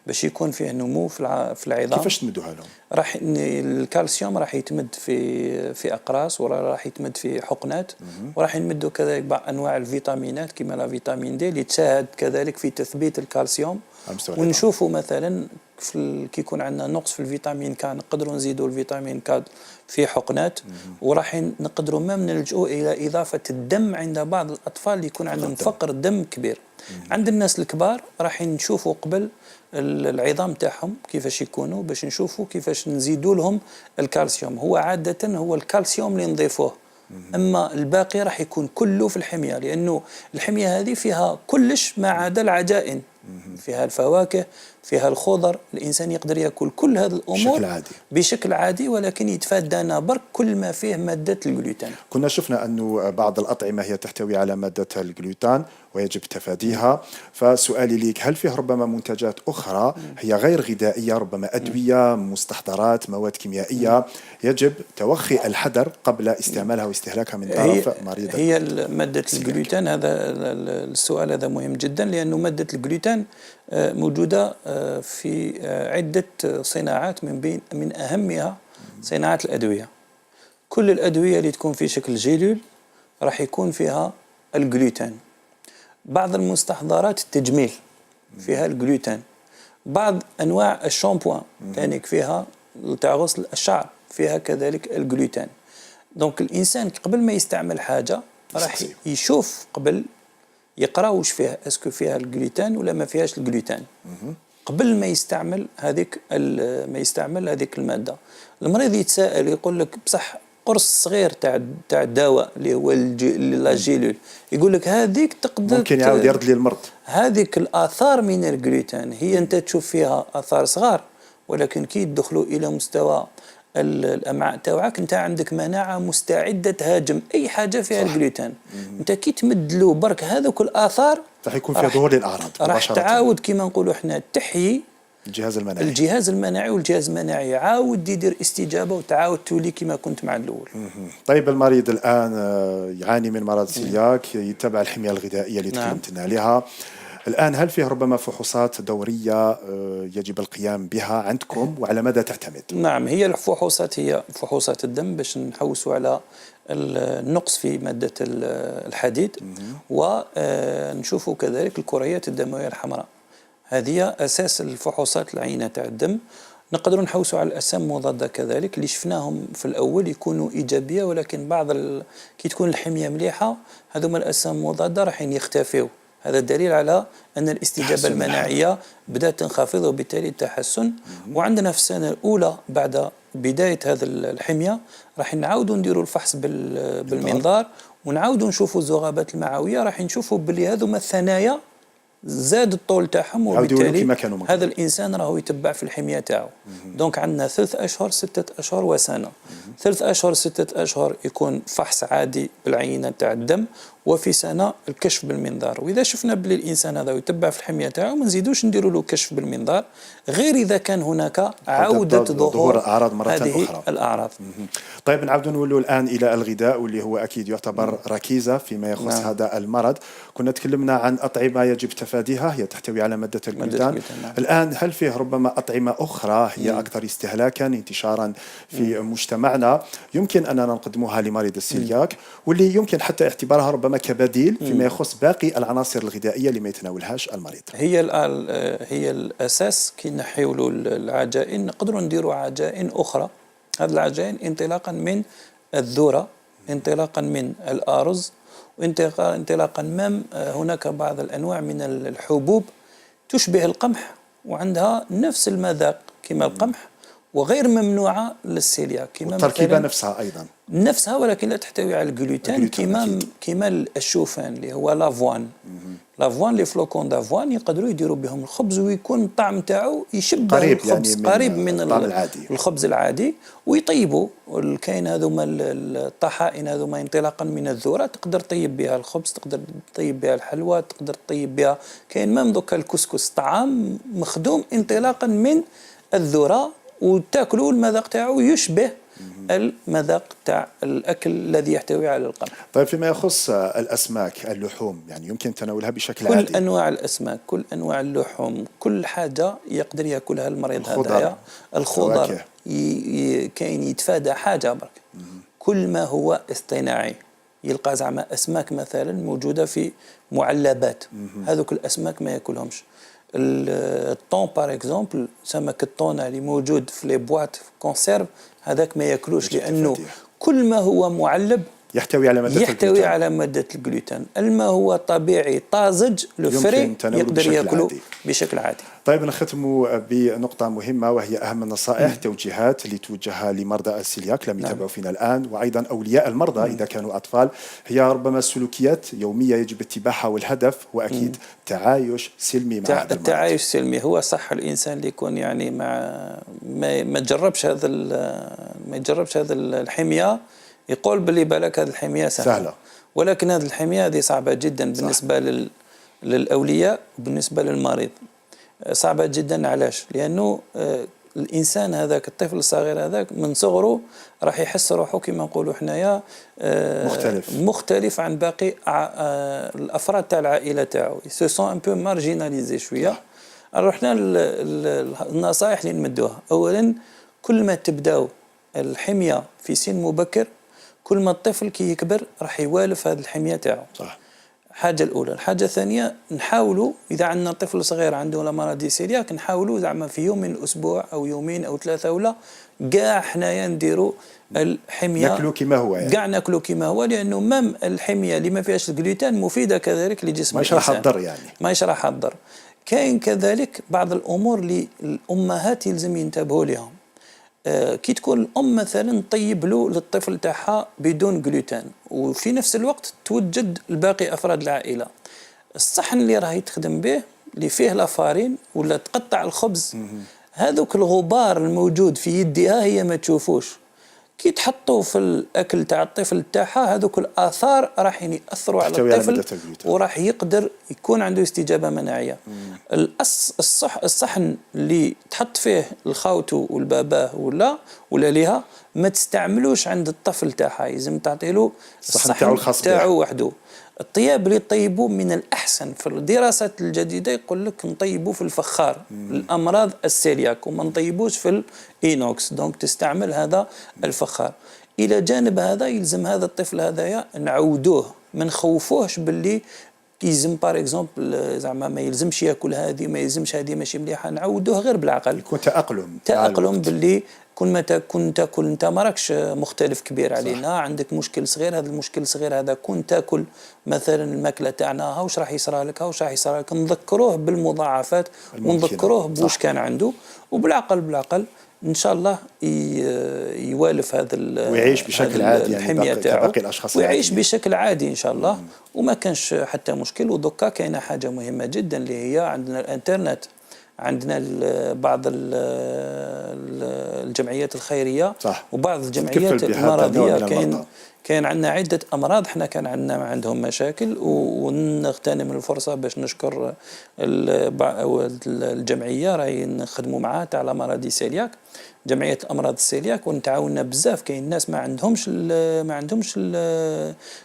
باش يكون فيه نمو في العظام. كيفاش تمدوها لهم؟ الكالسيوم راح يتمد في أقراص، وراح يتمد في حقنات، وراح نمدوا كذلك بعض أنواع الفيتامينات كما لا فيتامين دي اللي تساعد كذلك في تثبيت الكالسيوم على مستوى العظام. ونشوفوا مثلا كي يكون عندنا نقص في الفيتامين ك نقدروا نزيدوا الفيتامين ك في حقنات، وراح نقدروا ما نلجؤوا الى اضافه الدم عند بعض الاطفال اللي يكون عندهم فقر دم كبير. عند الناس الكبار راح نشوفوا قبل العظام تاعهم كيفاش يكونوا باش نشوفوا كيفاش نزيدوا لهم الكالسيوم. هو عاده هو الكالسيوم اللي نضيفوه، اما الباقي راح يكون كله في الحميه، لانه الحميه هذه فيها كلش ما عدا العجائن، فيها الفواكه، فيها الخضر، الانسان يقدر ياكل كل هذه الامور بشكل عادي بشكل عادي، ولكن يتفادانا برك كل ما فيه ماده الجلوتين. كنا شفنا أنه بعض الأطعمة هي تحتوي على مادة الجلوتان ويجب تفاديها، فسؤالي ليك هل فيه ربما منتجات أخرى هي غير غذائية، ربما أدوية، مستحضرات، مواد كيميائية يجب توخي الحذر قبل استعمالها واستهلاكها من طرف مريض؟ هي مادة الجلوتين، هذا السؤال هذا مهم جدا، لأنه مادة الجلوتين موجودة في عدة صناعات، من أهمها صناعة الأدوية. كل الأدوية اللي تكون في شكل جيلول راح يكون فيها الجلوتين. بعض المستحضرات التجميل فيها الجلوتين. بعض أنواع الشامبوان تانيك فيها تاع غسل الشعر فيها كذلك الجلوتين. دونك الإنسان قبل ما يستعمل حاجة راح يشوف قبل، يقرأ وش فيها، اسكو فيها الجلوتين ولا ما فيهاش الجلوتين قبل ما يستعمل هذيك المادة. المريض يتساءل يقول لك بصح قرص صغير تاع الدواء اللي هو الجيلول، يقول لك هذيك تقدر ممكن يعاود يرد لي المرض. هذيك الآثار من الجلوتين هي أنت تشوف فيها آثار صغار، ولكن كي يدخلوا إلى مستوى الأمعاء تاوعك أنت عندك مناعة مستعدة تهاجم أي حاجة فيها الجلوتين. أنت كي تمد له برك هذوك الآثار راح يكون فيها ظهور للأعراض، راح تعاود كما نقولوا احنا تحيي الجهاز المناعي والجهاز المناعي يعاود يدير استجابة وتعاود تولي كما كنت مع الأول. طيب المريض الآن يعاني من مرض سيلياك، يتبع الحمية الغذائية اللي تكلمتنا عليها الآن، هل فيه ربما فحوصات دورية يجب القيام بها عندكم وعلى ماذا تعتمد؟ نعم، هي الفحوصات هي فحوصات الدم باش نحوسوا على النقص في مادة الحديد، ونشوفوا كذلك الكريات الدموية الحمراء. هذه أساس الفحوصات العينة تاع الدم. نقدر نحوسوا على الأجسام المضادة كذلك اللي شفناهم في الأول يكونوا إيجابية، ولكن كي تكون الحمية مليحة هذوما الأجسام المضادة راح يختفيوا. هذا دليل على أن الاستجابة المناعية بدأت تنخفض وبالتالي التحسن. وعندنا في السنة الأولى بعد بداية هذا الحمية راح نعاودوا نديروا الفحص بالمنظار ونعاودوا نشوفوا الذغابات المعوية، راح نشوفوا بلي هذوما الثنايا زاد الطول تاعهم، وبالتالي هذا الإنسان راهو يتبع في الحمية تاعو. دونك عندنا 3 أشهر 6 أشهر وسنة. 3 أشهر 6 أشهر يكون فحص عادي بالعينة تاع الدم، وفي سنة الكشف بالمنظار. وإذا شفنا بلي الإنسان هذا يتبع في الحمية تاعو ما نزيدوش نديروا له كشف بالمنظار، غير إذا كان هناك عودة ظهور أعراض مرة هذه أخرى. الأعراض. طيب نعاودوا نولوا الآن إلى الغذاء واللي هو أكيد يعتبر ركيزة فيما يخص هذا المرض. كنا تكلمنا عن أطعمة يجب تفاديها هي تحتوي على مادة الجلوتين. الآن هل فيه ربما أطعمة أخرى هي أكثر استهلاكا انتشارا في مجتمعنا يمكن أننا نقدمها لمريض السيلياك واللي يمكن حتى اعتبارها ربما كبديل فيما يخص باقي العناصر الغذائية اللي ما يتناولهاش المريض؟ هي الأساس كي نحيولوا العجائن نقدروا نديروا عجائن أخرى. هذه العجائن انطلاقا من الذرة، انطلاقا من الأرز، وانطلاقا من هناك بعض الأنواع من الحبوب تشبه القمح وعندها نفس المذاق كما القمح وغير ممنوعة للسيلياك، كما التركيبة نفسها أيضا نفسها ولكن لا تحتوي على الجلوتين كما الشوفان اللي هو لافوان. لافوان لي فلوكون دافوان يقدروا يديروا بهم الخبز ويكون الطعم تاعو يشبه قريب الخبز، يعني قريب من العادي. الخبز العادي، ويطيبوا. والكاين هذوما الطحائن هذوما انطلاقا من الذرة تقدر تطيب بها الخبز، تقدر تطيب بها الحلوى، تقدر تطيب بها كاين مام دوكا الكسكس، طعام مخدوم انطلاقا من الذرة وتاكلوا المذاق تاعو يشبه المذاق تاع الأكل الذي يحتوي على القمح. طيب فيما يخص الأسماك اللحوم يعني يمكن تناولها بشكل كل عادي؟ كل أنواع الأسماك، كل أنواع اللحوم، كل حاجة يقدر يأكلها المريض هذايا. الخضر كاين يتفادى حاجة برك، كل ما هو اصطناعي. يلقى زعما أسماك مثلا موجودة في معلبات، هذوك الأسماك ما يأكلهمش. الطون باغ اكزومبل، سمك الطونه اللي موجود في لي بواط كونسيرف هذاك ما ياكلوش، لانه كل ما هو معلب يحتوي على مادة الجلوتين. الما هو طبيعي طازج لفري يقدر ياكله بشكل عادي. طيب نختم بنقطة مهمة وهي أهم النصائح توجيهات اللي توجهها لمرضى السيلياك لم يتابعوا فينا الآن، وأيضا أولياء المرضى إذا كانوا أطفال. هي ربما سلوكيات يومية يجب اتباعها، والهدف هو أكيد تعايش سلمي مع هذا المرض. التعايش السلمي هو صح. الإنسان اللي يكون يعني ما يجربش هذا الحمية يقول باللي بالك هذه الحمية سهلة، ولكن هذه الحمية هذه صعبة جدا بالنسبة للأولياء وبالنسبة للمريض. صعبة جدا. علاش؟ لأنه الإنسان هذاك الطفل الصغير هذاك من صغره راح يحس روحه كما نقولوا حنايا مختلف عن باقي الأفراد تاع العائلة تاعو. سو سون ان بو مارجيناليزي شوية. رحنا النصائح اللي نمدوها. أولا، كل ما تبداو الحمية في سن مبكر كل ما الطفل كي يكبر راح يوالف هذه الحمية تاعو. صح. الحاجة الأولى. الحاجة الثانية، نحاولوا إذا عندنا طفل صغير عنده مرض سيلياك نحاولوا زعما في يوم من الأسبوع أو يومين أو 3 ولا كاع حنايا نديروا الحمية ناكلوا كما هو، يعني كاع ناكلوا كما هو، لأنه مام الحمية اللي ما فيهاش الجلوتين مفيدة كذلك لجسم الإنسان. ما يشرح الضر، يعني ما يشرح الضر. كاين كذلك بعض الأمور اللي الأمهات يلزم ينتبهوا لهم. كي تكون الأم مثلا طيب له للطفل تاعها بدون جلوتين، وفي نفس الوقت توجد الباقي أفراد العائلة، الصحن اللي راهي تخدم به اللي فيه لافارين ولا تقطع الخبز، هذوك الغبار الموجود في يدها هي ما تشوفوش. كي تحطوا في الأكل تاع الطفل تاعها هذوك الآثار راح يأثروا على الطفل وراح يقدر يكون عنده استجابة مناعية. الصحن اللي تحط فيه الخاوتو والباباه ولا ليها ما تستعملوش عند الطفل تاعها، لازم تعطيله الصحن تاعو وحده. الطياب اللي طيبوه من الأحسن في الدراسات الجديدة يقول لك نطيبوه في الفخار الأمراض السيلياك وما نطيبوش في الإينوكس، دونك تستعمل هذا الفخار. إلى جانب هذا يلزم هذا الطفل هذايا نعودوه، ما نخوفوهش باللي يلزم باغ اكزومبل زعما ما يلزمش ياكل هذه، ما يلزمش هذه ماشي مليحه، نعودوه غير بالعقل. يكون تأقلم باللي كل ما تاكل انت ما راكش مختلف كبير علينا، عندك مشكل صغير، هذا المشكل الصغير هذا كون تاكل مثلا الماكله تاعنا واش راح يصرى لك، نذكروه بالمضاعفات ونذكروه بوش كان عنده، وبالعقل ان شاء الله يوالف هذا ويعيش بشكل عادي، يعني كباقي الاشخاص، ويعيش بشكل عادي ان شاء الله. وما كانش حتى مشكل. ودكا كاينه حاجه مهمه جدا اللي هي عندنا الانترنت، عندنا بعض الجمعيات الخيريه صح. وبعض الجمعيات المرضيه. كان عندنا عده امراض احنا كان عندهم مشاكل، ونغتنم الفرصه باش نشكر الجمعيه راهي نخدموا معها تاع مرض سيلياك، جمعيه امراض السيلياك، ونتعاوننا بزاف. كاين ناس ما عندهمش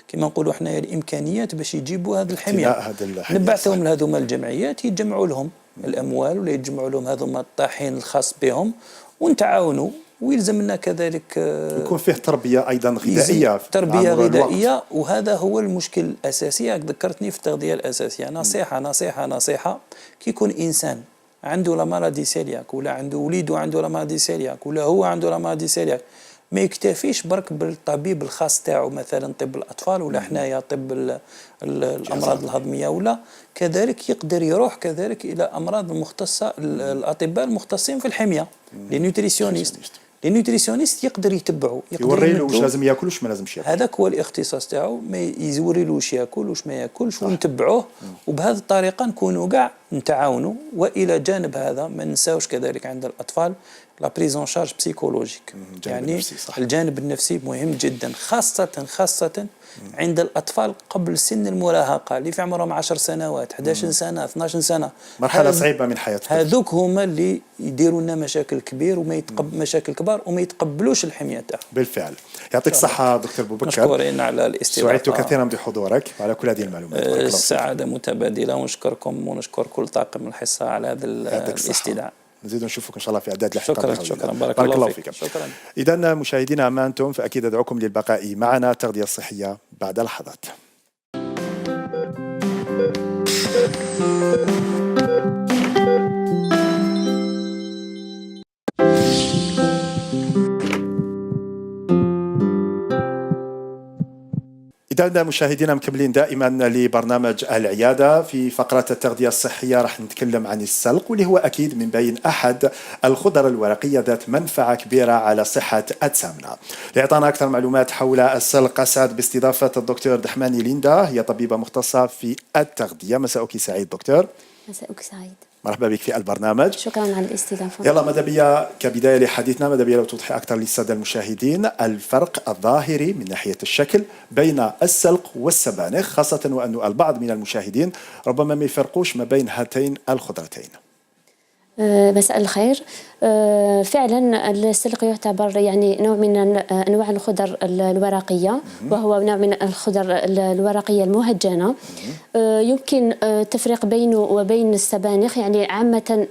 كما نقولوا حنايا الامكانيات باش يجيبوا هذه الحميه، نبعثهم لهذوما الجمعيات يجمعوا لهم الاموال ولا يجمعوا لهم هذوما الطاحين الخاص بهم ونتعاونوا. ويلزم لنا كذلك يكون فيه تربيه ايضا غذائيه، وهذا هو المشكل الاساسي. ذكرتني في التغذيه الاساسيه. نصيحه كي يكون انسان عنده مرض سيلياك ولا عنده وليده عنده مرض سيلياك ولا هو عنده مرض سيلياك، ما يكتفيش برك بالطبيب الخاص تاعو، مثلا طب الاطفال ولا حنايا طب الامراض الهضميه، ولا كذلك يقدر يروح كذلك الى امراض مختصه، الاطباء المختصين في الحميه، لي نيوتريسيونيست يقدر يتبعوا، يوري له واش لازم ياكل واش ما لازمش ياكل. هذاك هو الاختصاص تاعو، ما يوري له واش ياكل واش ما ياكلش، ونتبعوه. وبهذه الطريقه نكونوا كاع نتعاونوا. والى جانب هذا ما ننساوش كذلك عند الاطفال لا بريزون شارج بسيكولوجيك، يعني الجانب النفسي مهم جدا، خاصة عند الأطفال قبل سن المراهقة اللي في عمرهم 10 سنوات 11 سنة 12 سنة، مرحلة صعيبة من حياتهم. هذوك هما اللي يديروا لنا مشاكل كبير مشاكل كبار وما يتقبلوش الحمية تاعهم. بالفعل. يعطيك الصحة دكتور بوبكر، مشكورين على الاستضافة، سعدت كثيرا بحضورك وعلى كل هذه المعلومات. السعادة متبادلة، ونشكركم ونشكر كل طاقم الحصة على هذا الاستدعاء. نزيد نشوفك ان شاء الله في اعداد الحلقات. شكرا بارك الله فيك. اذا مشاهدينا ما انتم، فاكيد ادعوكم للبقاء معنا. التغذية الصحية بعد لحظات. إذا مشاهدينا مكملين دائما لبرنامج العيادة. في فقرة التغذية الصحية راح نتكلم عن السلق، واللي هو أكيد من بين أحد الخضر الورقية ذات منفعة كبيرة على صحة أجسامنا. لإعطانا أكثر معلومات حول السلق أسعد باستضافة الدكتور دحماني ليندا، هي طبيبة مختصة في التغذية. مساءك سعيد دكتور. مساءك سعيد. مرحبا بك في البرنامج. شكرا على الاستضافة. يلا ماذا بيا كبداية لحديثنا، ماذا بيا لو توضحي أكثر للسادة المشاهدين الفرق الظاهري من ناحية الشكل بين السلق والسبانخ، خاصة وأن البعض من المشاهدين ربما ما يفرقوش ما بين هاتين الخضرتين. مساء الخير. فعلا السلق يعتبر يعني نوع من انواع الخضر الورقيه، وهو نوع من الخضر الورقيه المهجنه. يمكن التفريق بينه وبين السبانخ، يعني عامه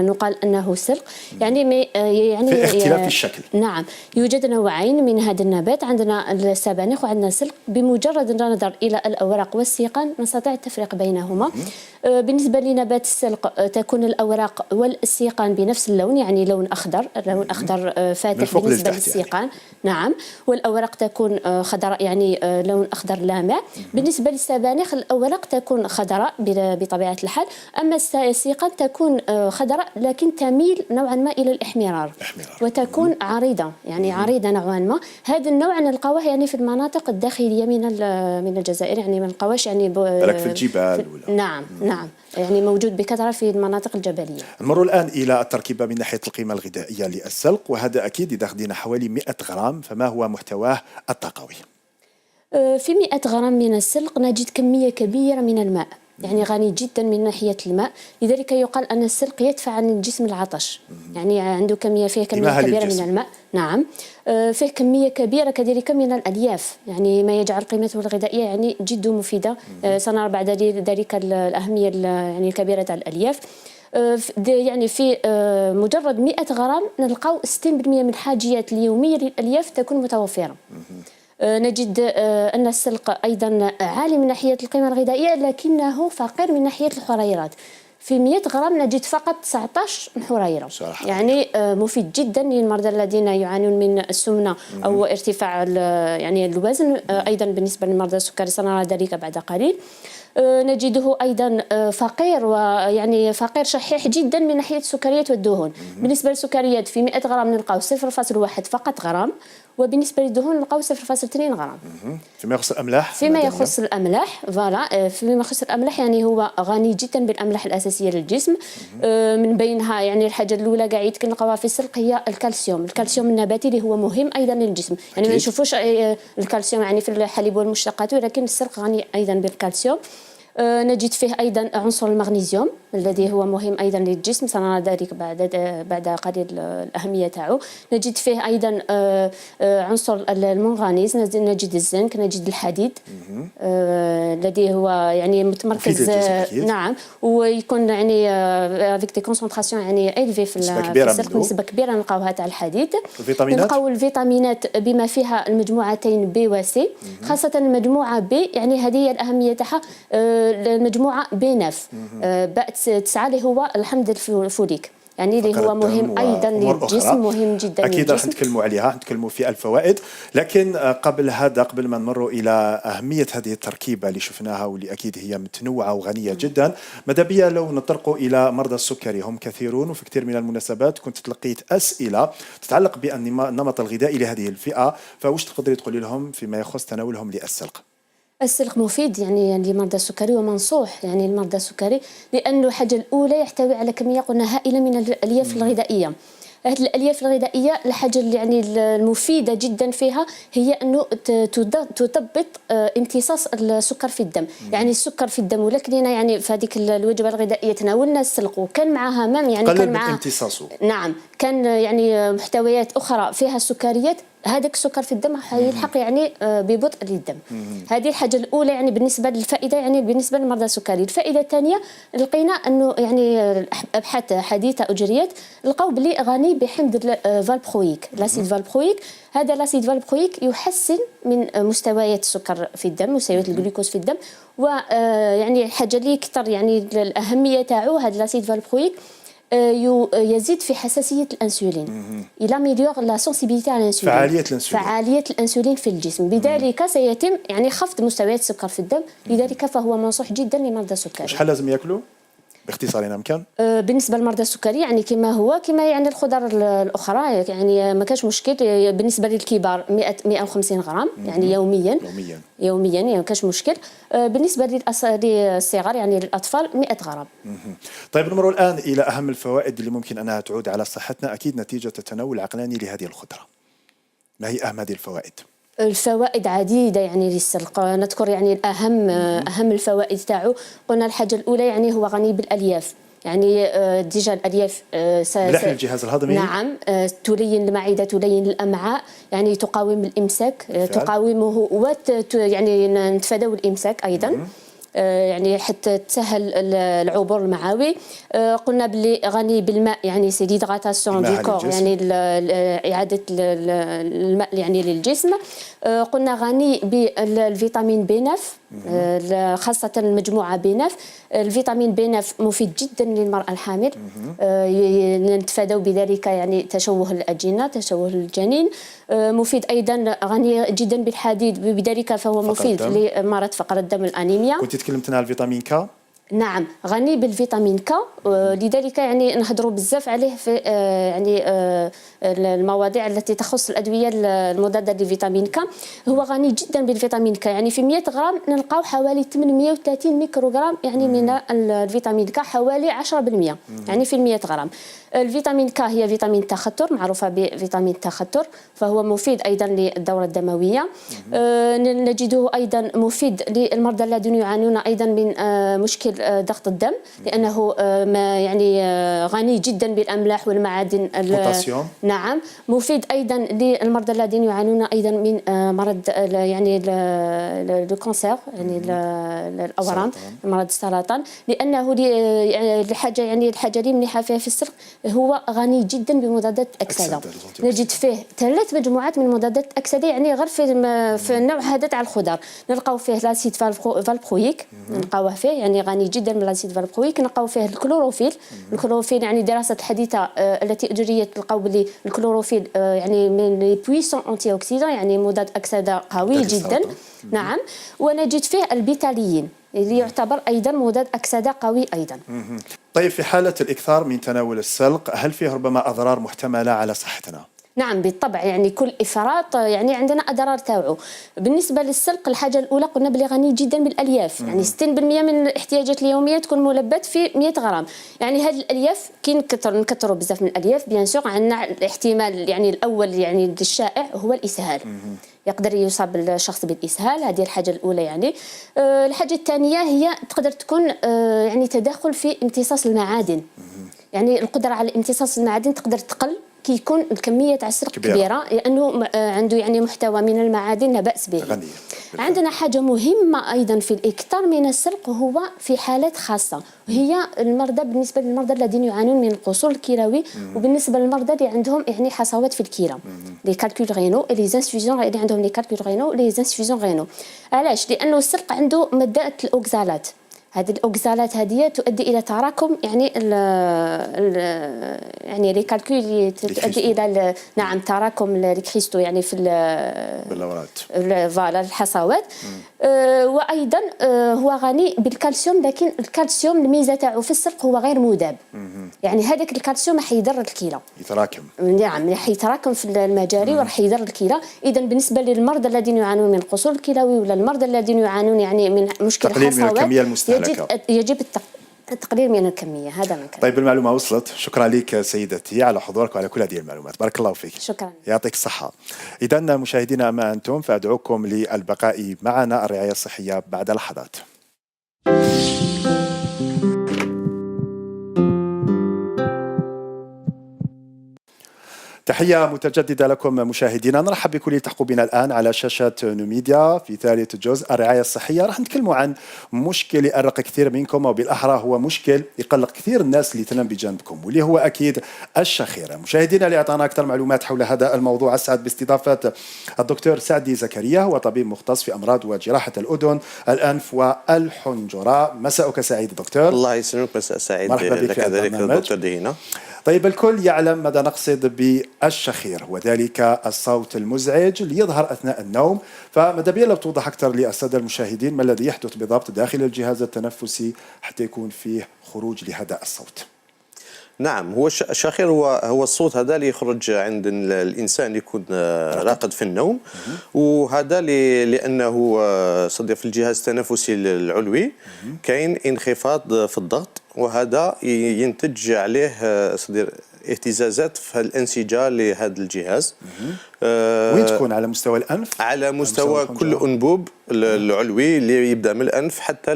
نقال انه سلق، يعني في اختلاف في الشكل. نعم، يوجد نوعين من هذا النبات، عندنا السبانخ وعندنا السلق. بمجرد النظر الى الاوراق والسيقان نستطيع التفريق بينهما. بالنسبه لنبات السلق تكون الاوراق والسيقان بنفس اللون، يعني لون أخضر، لون أخضر فاتح بالنسبة للسيقان يعني. نعم، والأوراق تكون خضراء، يعني لون أخضر لامع. بالنسبة للسبانخ الأوراق تكون خضراء بطبيعة الحال، أما السيقان تكون خضراء لكن تميل نوعا ما إلى الإحمرار وتكون عريضة، يعني عريضة نوعا ما. هذا النوع نلقاوه يعني في المناطق الداخلية من الجزائر، يعني ما نلقاوش يعني في الجبال ولا. نعم، يعني موجود بكثرة في المناطق الجبلية. نمر الآن إلى التركيبة من ناحية القيمة الغذائية للسلق، وهذا أكيد إذا أخذنا حوالي 100 غرام، فما هو محتواه الطاقوي؟ في 100 غرام من السلق نجد كمية كبيرة من الماء، يعني غني جدا من ناحية الماء، لذلك يقال أن السلق يدفع عن الجسم العطش، يعني عنده فيه كمية كبيرة من الماء. نعم، فيه كمية كبيرة كذلك من الألياف، يعني ما يجعل قيمته الغذائية يعني جد مفيدة. سنرى بعد ذلك الأهمية يعني الكبيرة على الألياف. يعني في مجرد 100 غرام نلقاو 60% من الحاجيات اليومية للألياف تكون متوفرة. نجد أن السلق أيضا عالي من ناحية القيمة الغذائية، لكنه فقير من ناحية الحريرات. في 100 غرام نجد فقط 19 حريرة، يعني مفيد جدا للمرضى الذين يعانون من السمنة أو ارتفاع يعني الوزن. أيضا بالنسبة للمرضى السكري سنرى ذلك بعد قليل. نجده أيضا فقير، ويعني فقير شحيح جدا من ناحية السكريات والدهون. بالنسبة للسكريات في 100 غرام نلقاو 0.1 فقط غرام، وبالنسبة للدهون نلقاو 0.2 غرام. فيما يخص الأملاح، فيما يخص الأملاح يعني هو غني جدا بالأملاح الأساسية للجسم. من بينها يعني الحاجة الأولى قاعد نلقاوها في السلق هي الكالسيوم النباتي، اللي هو مهم أيضا للجسم. يعني ما نشوفوش الكالسيوم يعني في الحليب والمشتقات، ولكن السلق غني أيضا بالكالسيوم. نجد فيه أيضا عنصر المغنيسيوم الذي هو مهم أيضا للجسم، سنرى ذلك بعد قليل الأهمية تاعو. نجد فيه أيضا عنصر المنغنيز، نجد الزنك، نجد الحديد الذي هو يعني متمركز. نعم، ويكون يعني avec des concentrations يعني élevées في السلق، نسبة كبيرة نلقاوها تاع الحديد. نلقاو الفيتامينات بما فيها المجموعتين بي وسي، خاصة المجموعة بي، يعني هذه هي الأهمية تاعها. المجموعة B9 باء 9 اللي هو الحمض الفوليك، يعني اللي هو مهم أيضا للجسم، مهم جدا أكيد راح نتكلموا عليها، نتكلموا في الفوائد. لكن قبل ما نمروا إلى أهمية هذه التركيبة اللي شفناها واللي أكيد هي متنوعة وغنية جدا، ماذا بيا لو نطرقوا إلى مرضى السكري؟ هم كثيرون، وفي كثير من المناسبات كنت تلقيت أسئلة تتعلق بالنمط الغذائي لهذه الفئة، فوش تقدري تقولي لهم فيما يخص تناولهم للسلق؟ السلق مفيد يعني لمرضى السكري، ومنصوح يعني لمرضى السكري، لأنه الحاجة الأولى يحتوي على كمية قلنا هائلة من الألياف الغذائية. هذه الألياف الغذائية الحاجة اللي يعني المفيدة جدا فيها هي أنه تثبط امتصاص السكر في الدم. يعني السكر في الدم، ولكن يعني في هذيك الوجبة الغذائية تناولنا السلق وكان معها يعني كان معها امتصاصه. نعم، كان يعني محتويات أخرى فيها السكريات، هذاك السكر في الدم حيلحق يعني ببطء للدم. هذه الحاجة الأولى يعني بالنسبة للفائدة، يعني بالنسبة للمرضى السكري. الفائدة الثانية لقينا أنه يعني أبحاث حديثة أجريت لقوا بلي غني بحمض فالبرويك، لاسيد فالبرويك. هذا لاسيد فالبرويك يحسن من مستويات السكر في الدم، مستويات الجلوكوز في الدم. ويعني الحاجة اللي أكثر يعني الأهمية تاعو هذا لاسيد فالبرويك يزيد في حساسية الأنسولين. إلى ميليور لا سنسيبيليتي على الأنسولين، فعالية الأنسولين في الجسم. بذلك سيتم يعني خفض مستويات السكر في الدم، لذلك فهو منصوح جدا لمرضى السكري. شحال لازم ياكلوا باختصار إن أمكن؟ بالنسبه لمرضى السكري يعني كما يعني الخضر الاخرى يعني ما كاش مشكل. بالنسبه للكبار 150 غرام يعني يوميا يعني ما كاش مشكل. بالنسبه للصغار يعني للاطفال 100 غرام. طيب نمر الان الى اهم الفوائد اللي ممكن انها تعود على صحتنا اكيد نتيجه التناول العقلاني لهذه الخضره. ما هي اهم هذه الفوائد؟ الفوائد عديدة يعني للسلق. نذكر يعني أهم الفوائد تاعو. قلنا الحاجة الأولى يعني هو غني بالألياف، يعني ديجا الألياف ملح للجهاز الهضمي. نعم، تلين المعدة، تلين الأمعاء، يعني تقاوم الإمساك، تقاومه يعني نتفادوا الإمساك أيضا. يعني حتى تسهل العبور المعوي. قلنا بلي غني بالماء، يعني سي ديدغاتاسيون دو كور، يعني اعاده الماء يعني للجسم. قلنا غني بالفيتامين بي 9، خاصه المجموعه بي 9. الفيتامين بي 9 مفيد جدا للمراه الحامل، نتفادوا بذلك يعني تشوه الاجنه، تشوه الجنين. مفيد ايضا، غني جدا بالحديد، بذلك فهو مفيد لمرض فقر الدم الانيميا. كنت تكلمتنا على الفيتامين ك. نعم، غني بالفيتامين ك، لذلك يعني نهضروا بزاف عليه في يعني المواضيع التي تخص الادويه المضاده للفيتامين ك. هو غني جدا بالفيتامين ك، يعني في 100 غرام نلقاو حوالي 830 ميكروغرام يعني من الفيتامين ك، حوالي 10% يعني في 100 غرام. الفيتامين ك هي فيتامين التخثر، معروفه بفيتامين التخثر، فهو مفيد ايضا للدوره الدمويه. نجده ايضا مفيد للمرضى الذين يعانون ايضا من مشكل ضغط الدم، لانه يعني غني جدا بالاملاح والمعادن البوتاسيوم. نعم، مفيد ايضا للمرضى الذين يعانون ايضا من مرض يعني الكانسير، يعني الاورام، مرض السرطان، لانه الحاجه يعني الحاجه اللي منيحه فيها في السلق هو غني جدا بمضادات الاكسده. نجد فيه 3 مجموعات من مضادات الاكسده، يعني غير في النوع هذا تاع الخضر نلقاو فيه لاسيد فالبرويك، نلقاوه فيه يعني غني جدا من لاسيد فالبرويك. نلقاو فيه الكلوروفيل. الكلوروفيل يعني دراسات حديثه التي اجريت لقاو بلي الكلوروفيل يعني من لي بويسون انتي اوكسيدون، يعني مضاد اكسده قوي جدا. نعم، ونجد فيه البيتاليين اللي يعتبر ايضا مضاد اكسده قوي ايضا. طيب في حالة الإكثار من تناول السلق هل فيه ربما أضرار محتملة على صحتنا؟ نعم بالطبع، يعني كل إفراط يعني عندنا أضرار تاعو. بالنسبة للسلق الحاجة الأولى قلنا بلي غني جدا بالألياف، يعني 60% من الاحتياجات اليومية تكون ملبات في 100 غرام. يعني هذه الألياف كي نكثروا بزاف من الألياف بيان سور عندنا الاحتمال يعني الأول يعني الشائع هو الإسهال. يقدر يصاب الشخص بالإسهال، هذه الحاجة الأولى. يعني الحاجة الثانية هي تقدر تكون يعني تدخل في امتصاص المعادن. يعني القدرة على امتصاص المعادن تقدر تقل كي يكون الكمية تاع السلق كبيرة، لأنه عنده يعني محتوى من المعادن لا بأس به. عندنا حاجة مهمة أيضا في الإكثار من السلق، هو في حالات خاصة، وهي المرضى، بالنسبة للمرضى الذين يعانون من القصور الكلوي، وبالنسبة للمرضى اللي عندهم يعني حصوات في الكلى، لي كالكول غينو، لي زانسفيزيون اللي عندهم لي كالكول غينو، لي زانسفيزيون غينو. علاش؟ لأنه السلق عنده مادة الأوكزالات. هذه الأوكزالات هذه تؤدي إلى تراكم يعني يعني لي كالكول تؤدي إلى نعم تراكم الكريستو يعني في فوالا الحصوات. وأيضا هو غني بالكالسيوم، لكن الكالسيوم الميزة تاعو في السلق هو غير مذاب، يعني هذاك الكالسيوم راح يضر الكلى، يتراكم. نعم، راح يتراكم في المجاري وراح يضر الكلى. إذا بالنسبة للمرضى الذين يعانون من القصور الكلوي ولا المرضى الذين يعانون يعني من مشكل تقليل من الكمية المستهلكة، يجب التقليل من الكمية. هذا ما كان. طيب المعلومة وصلت. شكرا لك سيدتي على حضورك وعلى كل هذه المعلومات، بارك الله فيك. شكرا، يعطيك الصحة. إذا مشاهدينا أما أنتم فأدعوكم للبقاء معنا، الرعاية الصحية بعد لحظات. تحية متجددة لكم مشاهدينا، نرحب بكل اللي تحقوا بنا الآن على شاشة نوميديا في ثالث جزء الرعاية الصحية. راح نتكلموا عن مشكل يأرق كثير منكم، وبالأحرى هو مشكل يقلق كثير الناس اللي تنام بجانبكم، واللي هو أكيد الشخيرة. مشاهدينا اللي أعطانا أكثر معلومات حول هذا الموضوع، أسعد باستضافة الدكتور سعدي زكريا، هو طبيب مختص في أمراض وجراحة الأذن، الأنف والحنجرة. مساءك سعيد دكتور. الله يسلمك، مساء سعيد لك كذلك دكتور دهينا. طيب، الكل يعلم ماذا نقصد بالشخير، وذلك الصوت المزعج اللي يظهر أثناء النوم. فماذا بيا لو توضح أكثر للسادة المشاهدين ما الذي يحدث بالضبط داخل الجهاز التنفسي حتى يكون فيه خروج لهذا الصوت؟ نعم، هو الشخير هو الصوت هذا اللي يخرج عند الانسان اللي يكون راقد في النوم، وهذا لانه صدق في الجهاز التنفسي العلوي كاين انخفاض في الضغط، وهذا ينتج عليه صدق اهتزازات في الانسجه لهذا الجهاز. وين تكون؟ على مستوى الانف؟ على مستوى كل انبوب العلوي اللي يبدا من الانف حتى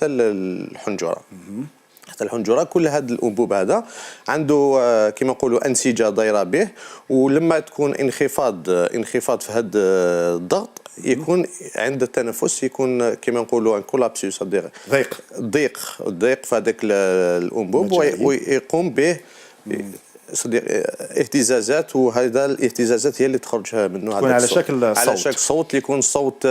الحنجره. حتى الحنجره، كل هذا الانبوب هذا عنده كما نقولوا انسجه دايره به، ولما تكون انخفاض في هذا الضغط يكون عند التنفس يكون كما نقولوا كولابسيوس، ضيق في هذاك الانبوب، ويقوم به اهتزازات، وهذا الاهتزازات هي اللي تخرج منه هذا على شكل صوت، على شكل صوت يكون صوت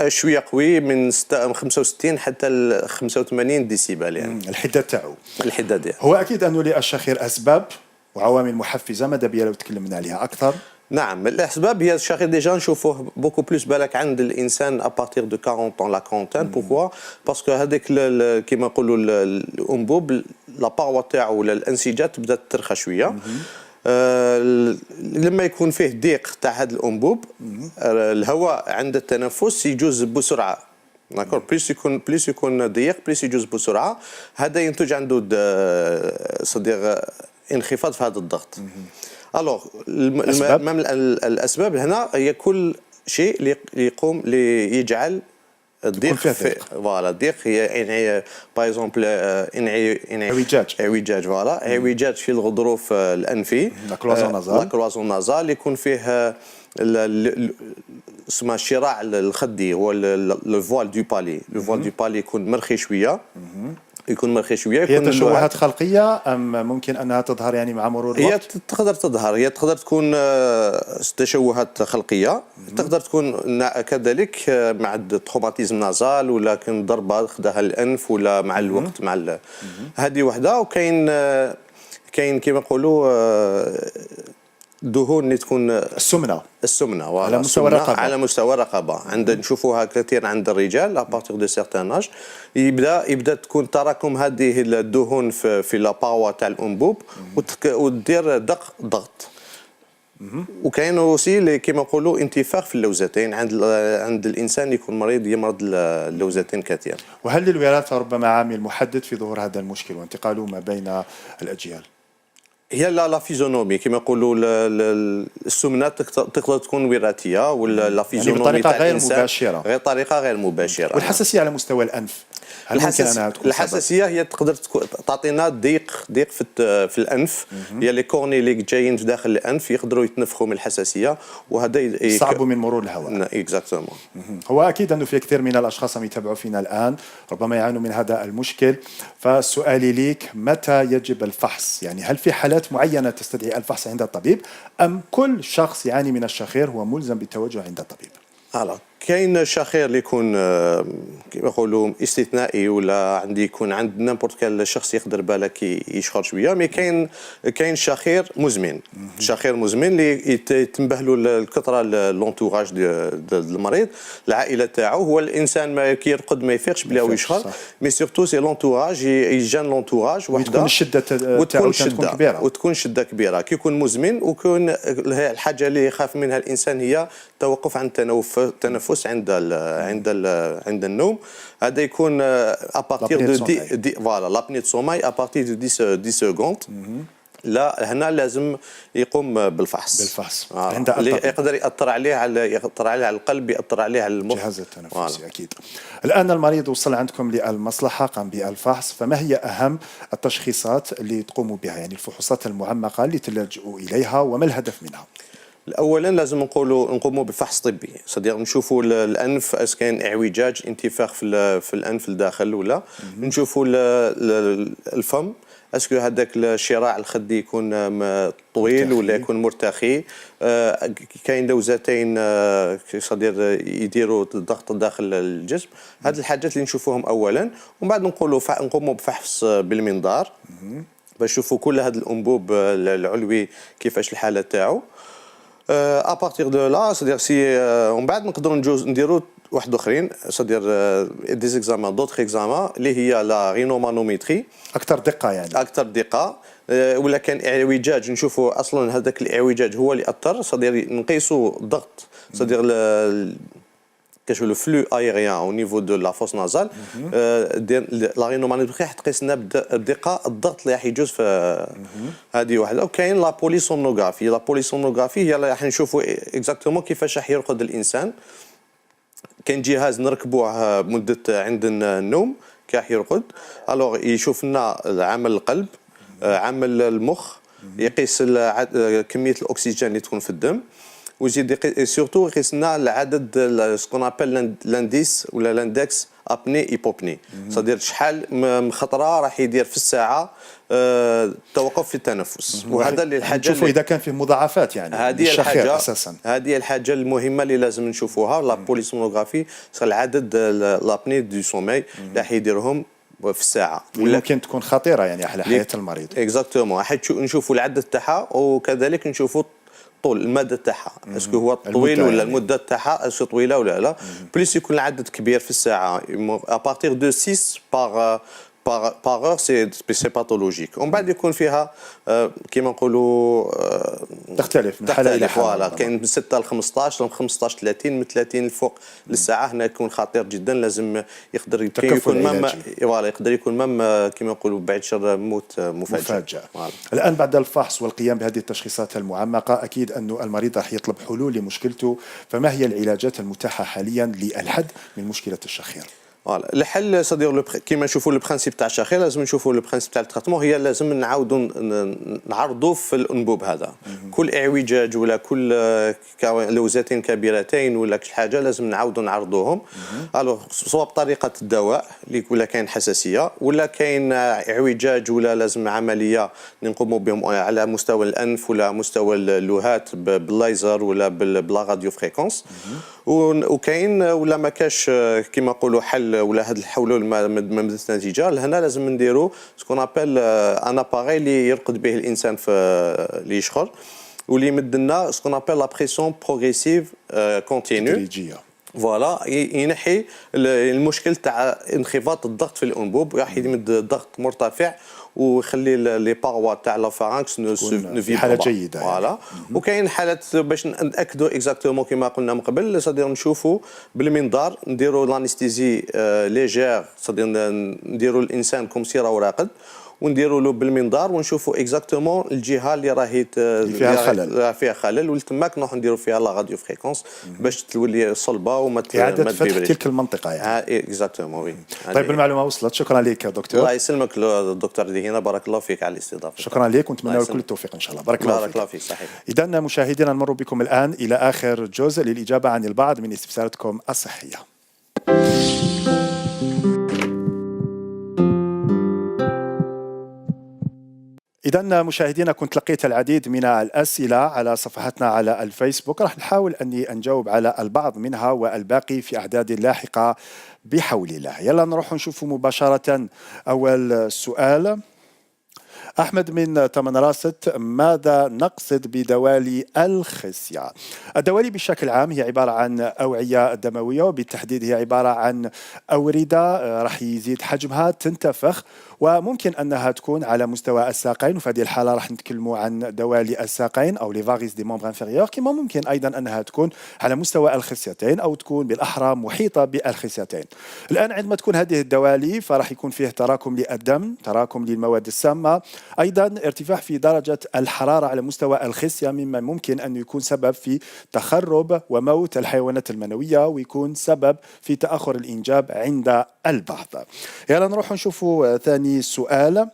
شويه قوي من 65 حتى ل 85 ديسيبل، يعني الحداد تاعو. الحداد يعني. هو اكيد انه للشخير اسباب وعوامل محفزه، ماذا بيا لو تكلمنا عليها اكثر؟ نعم، الاسباب هي الشخير ديجا نشوفوه بوكو بلوس بالك عند الانسان ابارتير دو 40 طون لا كونتين. بوركوا؟ باسكو هذيك كيما نقولوا الانبوب لا باروا تاعو ولا الانسجه تبدا ترخى شويه. لما يكون فيه ضيق تاع هذا الانبوب، الهواء عند التنفس يجوز بسرعه، داكور، بليس يكون ضيق بليس يجوز بسرعه، هذا ينتج عنده صديق انخفاض في هذا الضغط. الوغ الاسباب هنا هي كل شيء اللي يقوم ليجعل الضيق فوالا الضيق، هي يعني باغ اكزومبل اعوجاج فوالا اعوجاج في الغضروف الانفي، لا كلوازون نازال، يكون فيه اسمها الشراع الخدي، هو لو فوال دو بالي. لو فوال دو بالي يكون مرخي شويه، هي تشوهات خلقيه ام ممكن انها تظهر يعني مع مرور الوقت؟ هي تقدر تظهر، هي تقدر تكون تشوهات خلقيه، تقدر تكون كذلك مع التروماتيزم نازال، ولكن ضربه خداها الانف، ولا مع الوقت مع هذه وحده. وكاين كيما نقولوا دهون اللي تكون السمنه على مستوى الرقبه عند نشوفوها كثير عند الرجال ابارتيغ دو سيغتان اج، يبدا تكون تراكم هذه الدهون في لا باروا تاع الانبوب، ودير ضغط. وكاين اوسي كيما نقولوا انتفاخ في اللوزتين عند الانسان يكون مريض يمرض اللوزتين كثير. وهل للوراثه ربما عامل محدد في ظهور هذا المشكل وانتقاله ما بين الاجيال؟ هي لا فيزيونومي كما يقولوا السمنه تقدر تكون وراثيه، ولا لا فيزيونومي يعني بطريقه غير مباشره، طريقه غير مباشره. والحساسيه على مستوى الانف، الحساسيه هي تقدر تعطينا ضيق في الانف، هي لي كورني اللي جايين في داخل الانف يقدروا يتنفخوا من الحساسيه، وهذا يصعبوا من مرور الهواء. اكزاكتومون. هو اكيد انه في كثير من الاشخاص اللي يتابعوا فينا الان ربما يعانوا من هذا المشكل، فسؤالي ليك متى يجب الفحص؟ يعني هل في حالات معينه تستدعي الفحص عند الطبيب، ام كل شخص يعاني من الشخير هو ملزم بالتوجه عند الطبيب؟ كاين الشخير اللي يكون كيما نقولوا استثنائي، ولا يكون عند نيمبورت كال شخص يقدر بالك يشخر شويه، مي كاين شخير مزمن. الشخير مزمن اللي يتنبه له الكثره لونتوراج ديال المريض، العائله تاعو، هو الانسان ما كي يرقد ما يفيقش بلا يشخر، مي سورتو سي لونتوراج، يجان لونتوراج وحده، وتكون الشده تاعو كبيره، وتكون شده كبيره كي يكون مزمن. وكون الحاجه اللي يخاف منها الانسان هي توقف عن التنفس عند النوم، هذا يكون ابارتير دو فوالا لابني دو سوماي ابارتير دو 10 سكوند، لا، هنا لازم يقوم بالفحص. عند يقدر يأثر عليه على القلب، يأثر عليه على المخ، الجهاز التنفسي. أكيد. الآن المريض وصل عندكم للمصلحة، قام بالفحص، فما هي أهم التشخيصات اللي تقوموا بها، يعني الفحوصات المعمقة اللي تلجؤوا إليها، وما الهدف منها؟ اولا لازم نقوموا بفحص طبي، صديق نشوفوا الانف اس كاين اعوجاج انتفاخ في الانف الداخل، ولا نشوفوا الفم اسكو هذاك الشراع الخدي يكون طويل ولا يكون مرتخي. كاين لوزتين صدير يديروا الضغط داخل الجسم. هذه الحاجات اللي نشوفوهم اولا، ومن بعد نقوموا بفحص بالمنظار باش نشوفوا كل هذا الانبوب العلوي كيفاش الحاله تاعو. ابارتيغ دو لا صدير سي ومن بعد نقدروا نديروا واحد اخرين، صدير دي زيكزامان دوطخ اكزامان اللي هي لا رينومانوميتري، اكثر دقه، يعني اكثر دقه. ولا كان اعوجاج نشوفوا اصلا هذاك الاعوجاج هو اللي اثر، صدير نقيسوا الضغط، صدير كاش لو فلو ايريان او نيفو دو لا فوس نازال. لا رينومانوميتري تقيس لنا بدقه الضغط اللي راح يجوز في هذه واحده. وكاين لا بوليسومنوغرافي. لا بوليسومنوغرافي هي راح نشوفوا اكزاكتومون كيفاش راح يرقد الانسان. كاين جهاز نركبوه مده عند النوم كي راح يرقد، الوغ يشوف لنا عمل القلب، عمل المخ، يقيس كميه الاكسجين اللي تكون في الدم، ويزيد سورتو يقيس لنا العدد سكون ابل لانديس ولا لاندكس ابني ايبوبني، صدير شحال خطره راح يدير في الساعه توقف في التنفس. وهذا اللي الحاجه نشوفوا اذا كان فيه مضاعفات، يعني هذه الحاجه اساسا، هذه الحاجه المهمه اللي لازم نشوفوها. لا بوليسونوغرافي العدد لابني دو سومي راح يديرهم في الساعه، ممكن تكون خطيره يعني على حياه المريض. اكزاكتومون، راح نشوفوا العدد تاعها، وكذلك نشوفوا طول المدى تاعها، اسكو هو طويل ولا يعني المده تاعها اسكو طويله ولا لا. بليس يكون العدد كبير في الساعه ابارتيغ دو 6 باغ سي باثولوجيك. ومن بعد يكون فيها كيما نقولوا تختلف من حاله الى حاله. كاين من 6 ل 15 من 15 30 من 30 الفوق للساعه، هنا يكون خطير جدا. لازم يقدر يكون كيما نقولوا بعد شر موت مفاجئ. الان بعد الفحص والقيام بهذه التشخيصات المعمقه، اكيد انه المريض راح يطلب حلول لمشكلته. فما هي العلاجات المتاحه حاليا للحد من مشكله الشخير؟ الحل صدير كيما نشوفوا البرانسيب تاع الشخير، لازم نشوفوا البرانسيب تاع التريتمون. هي لازم نعاودوا نعرضوا في الانبوب هذا كل اعوجاج ولا كل لوزتين كبيرتين ولا حاجه لازم نعاودوا نعرضوهم. الوغ سواء بطريقه الدواء ولا كاين حساسيه ولا كاين اعوجاج ولا لازم عمليه نقوموا بهم على مستوى الانف ولا مستوى اللوهات بالليزر ولا بلا راديو فريكونس. وكاين ولا ما كاش كيما نقولوا حل ولا هاد الحلول ما بدات نتيجه، لهنا لازم نديروا سكون ابل ان اباري اللي يرقد به الانسان في اللي يشخر، واللي يمد لنا سكون ابل لا بريسيون بروغريسيف كونتينيو تدريجيه. فوالا ينحي المشكل تاع انخفاض الضغط في الانبوب، راح يمد الضغط مرتفع ويخلي لي باروا تاع لا فارنكس في حاله جيده. فوالا. وكاين حالات باش ناكدوا اكزاكتومون كما قلنا من قبل، صدير نشوفوا بالمنظار نديروا لانستيزي ليجير، صدير نديروا الانسان كوم سي راهو راقد، ونديروا له بالمنظار ونشوفوا اكزاكتومون الجهه اللي راهي فيها خلل ولتماك نروح نديروا فيها لا راديو فريكونس باش تولي صلبه وما اعاده فتح تلك المنطقه يعني. اكزاكتومون وي. طيب المعلومه وصلت، شكرا لك يا دكتور. الله يسلمك الدكتور دينا، بارك الله فيك على الاستضافه. شكرا لك ونتمنى لك كل التوفيق ان شاء الله. بارك الله فيك. صحيح. اذا مشاهدينا نمر بكم الان الى اخر جزء للاجابه عن البعض من استفساراتكم الصحيه. إذا مشاهدينا كنت لقيت العديد من الأسئلة على صفحتنا على الفيسبوك، راح نحاول أني نجاوب على البعض منها والباقي في أعداد لاحقة بحول الله. يلا نروح نشوف مباشرة أول سؤال. أحمد من تمنراست، ماذا نقصد بدوالي الخصية؟ الدوالي بشكل عام هي عبارة عن أوعية دموية، وبالتحديد هي عبارة عن أوردة راح يزيد حجمها تنتفخ وممكن أنها تكون على مستوى الساقين، وفي هذه الحالة راح نتكلموا عن دوالي الساقين أو لي فاريس دي ممبر انفيريور. كما ممكن أيضا أنها تكون على مستوى الخصيتين أو تكون بالأحرى محيطة بالخصيتين. الآن عندما تكون هذه الدوالي فراح يكون فيه تراكم للدم، تراكم للمواد السامة، أيضا ارتفاع في درجة الحرارة على مستوى الخصية، مما ممكن أن يكون سبب في تخرب وموت الحيوانات المنوية ويكون سبب في تأخر الإنجاب عند البعض. يلا نروح نشوفوا ثاني سؤال.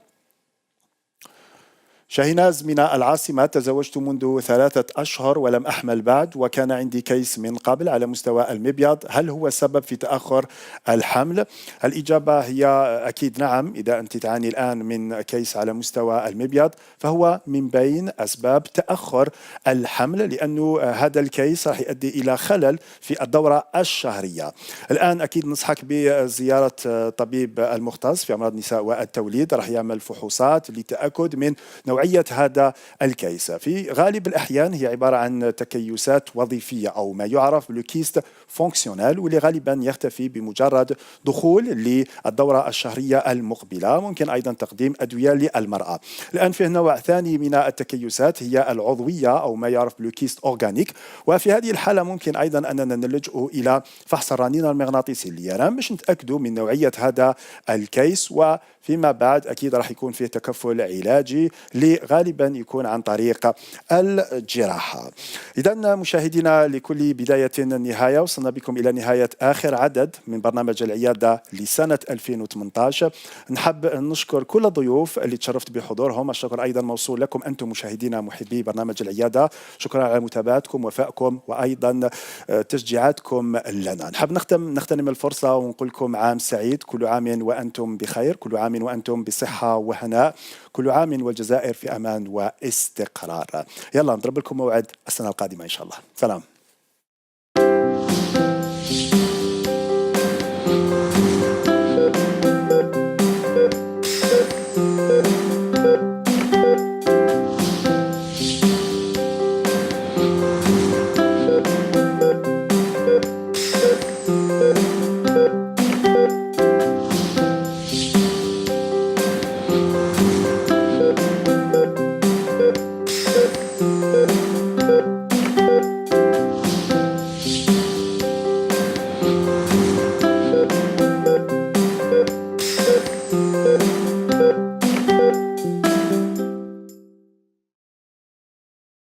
شاهناز من العاصمة: تزوجت منذ 3 أشهر ولم أحمل بعد، وكان عندي كيس من قبل على مستوى المبيض، هل هو السبب في تأخر الحمل؟ الإجابة هي أكيد نعم. إذا أنت تعاني الآن من كيس على مستوى المبيض فهو من بين أسباب تأخر الحمل، لأنه هذا الكيس راح يؤدي إلى خلل في الدورة الشهرية. الآن أكيد نصحك بزيارة طبيب المختص في أمراض النساء والتوليد، راح يعمل فحوصات للتأكد من نوعية هذا الكيس. في غالب الأحيان هي عبارة عن تكيسات وظيفية أو ما يعرف بالكيست فونكسيونال، واللي غالبا يختفي بمجرد دخول للدورة الشهرية المقبلة. ممكن أيضا تقديم أدوية للمرأة. الآن فيه نوع ثاني من التكيسات هي العضوية أو ما يعرف بالكيست أورغانيك، وفي هذه الحالة ممكن أيضا أننا نلجأ إلى فحص الرنين المغناطيسي لليرام باش نتأكدوا من نوعية هذا الكيس، وفيما بعد أكيد راح يكون فيه تكفل علاجي غالبا يكون عن طريق الجراحة. إذن مشاهدينا، لكل بداية نهاية. وصلنا بكم إلى نهاية آخر عدد من برنامج العيادة لسنة 2018. نحب نشكر كل الضيوف اللي تشرفت بحضورهم. الشكر أيضا موصول لكم أنتم مشاهدينا محبي برنامج العيادة. شكرا على متابعتكم، وفائكم، وأيضا تشجيعاتكم لنا. نحب نغتنم الفرصة ونقول لكم عام سعيد. كل عام وأنتم بخير، كل عام وأنتم بصحة وهناء، كل عام والجزائر في أمان واستقرار. يلا نضرب لكم موعد السنة القادمة إن شاء الله. سلام.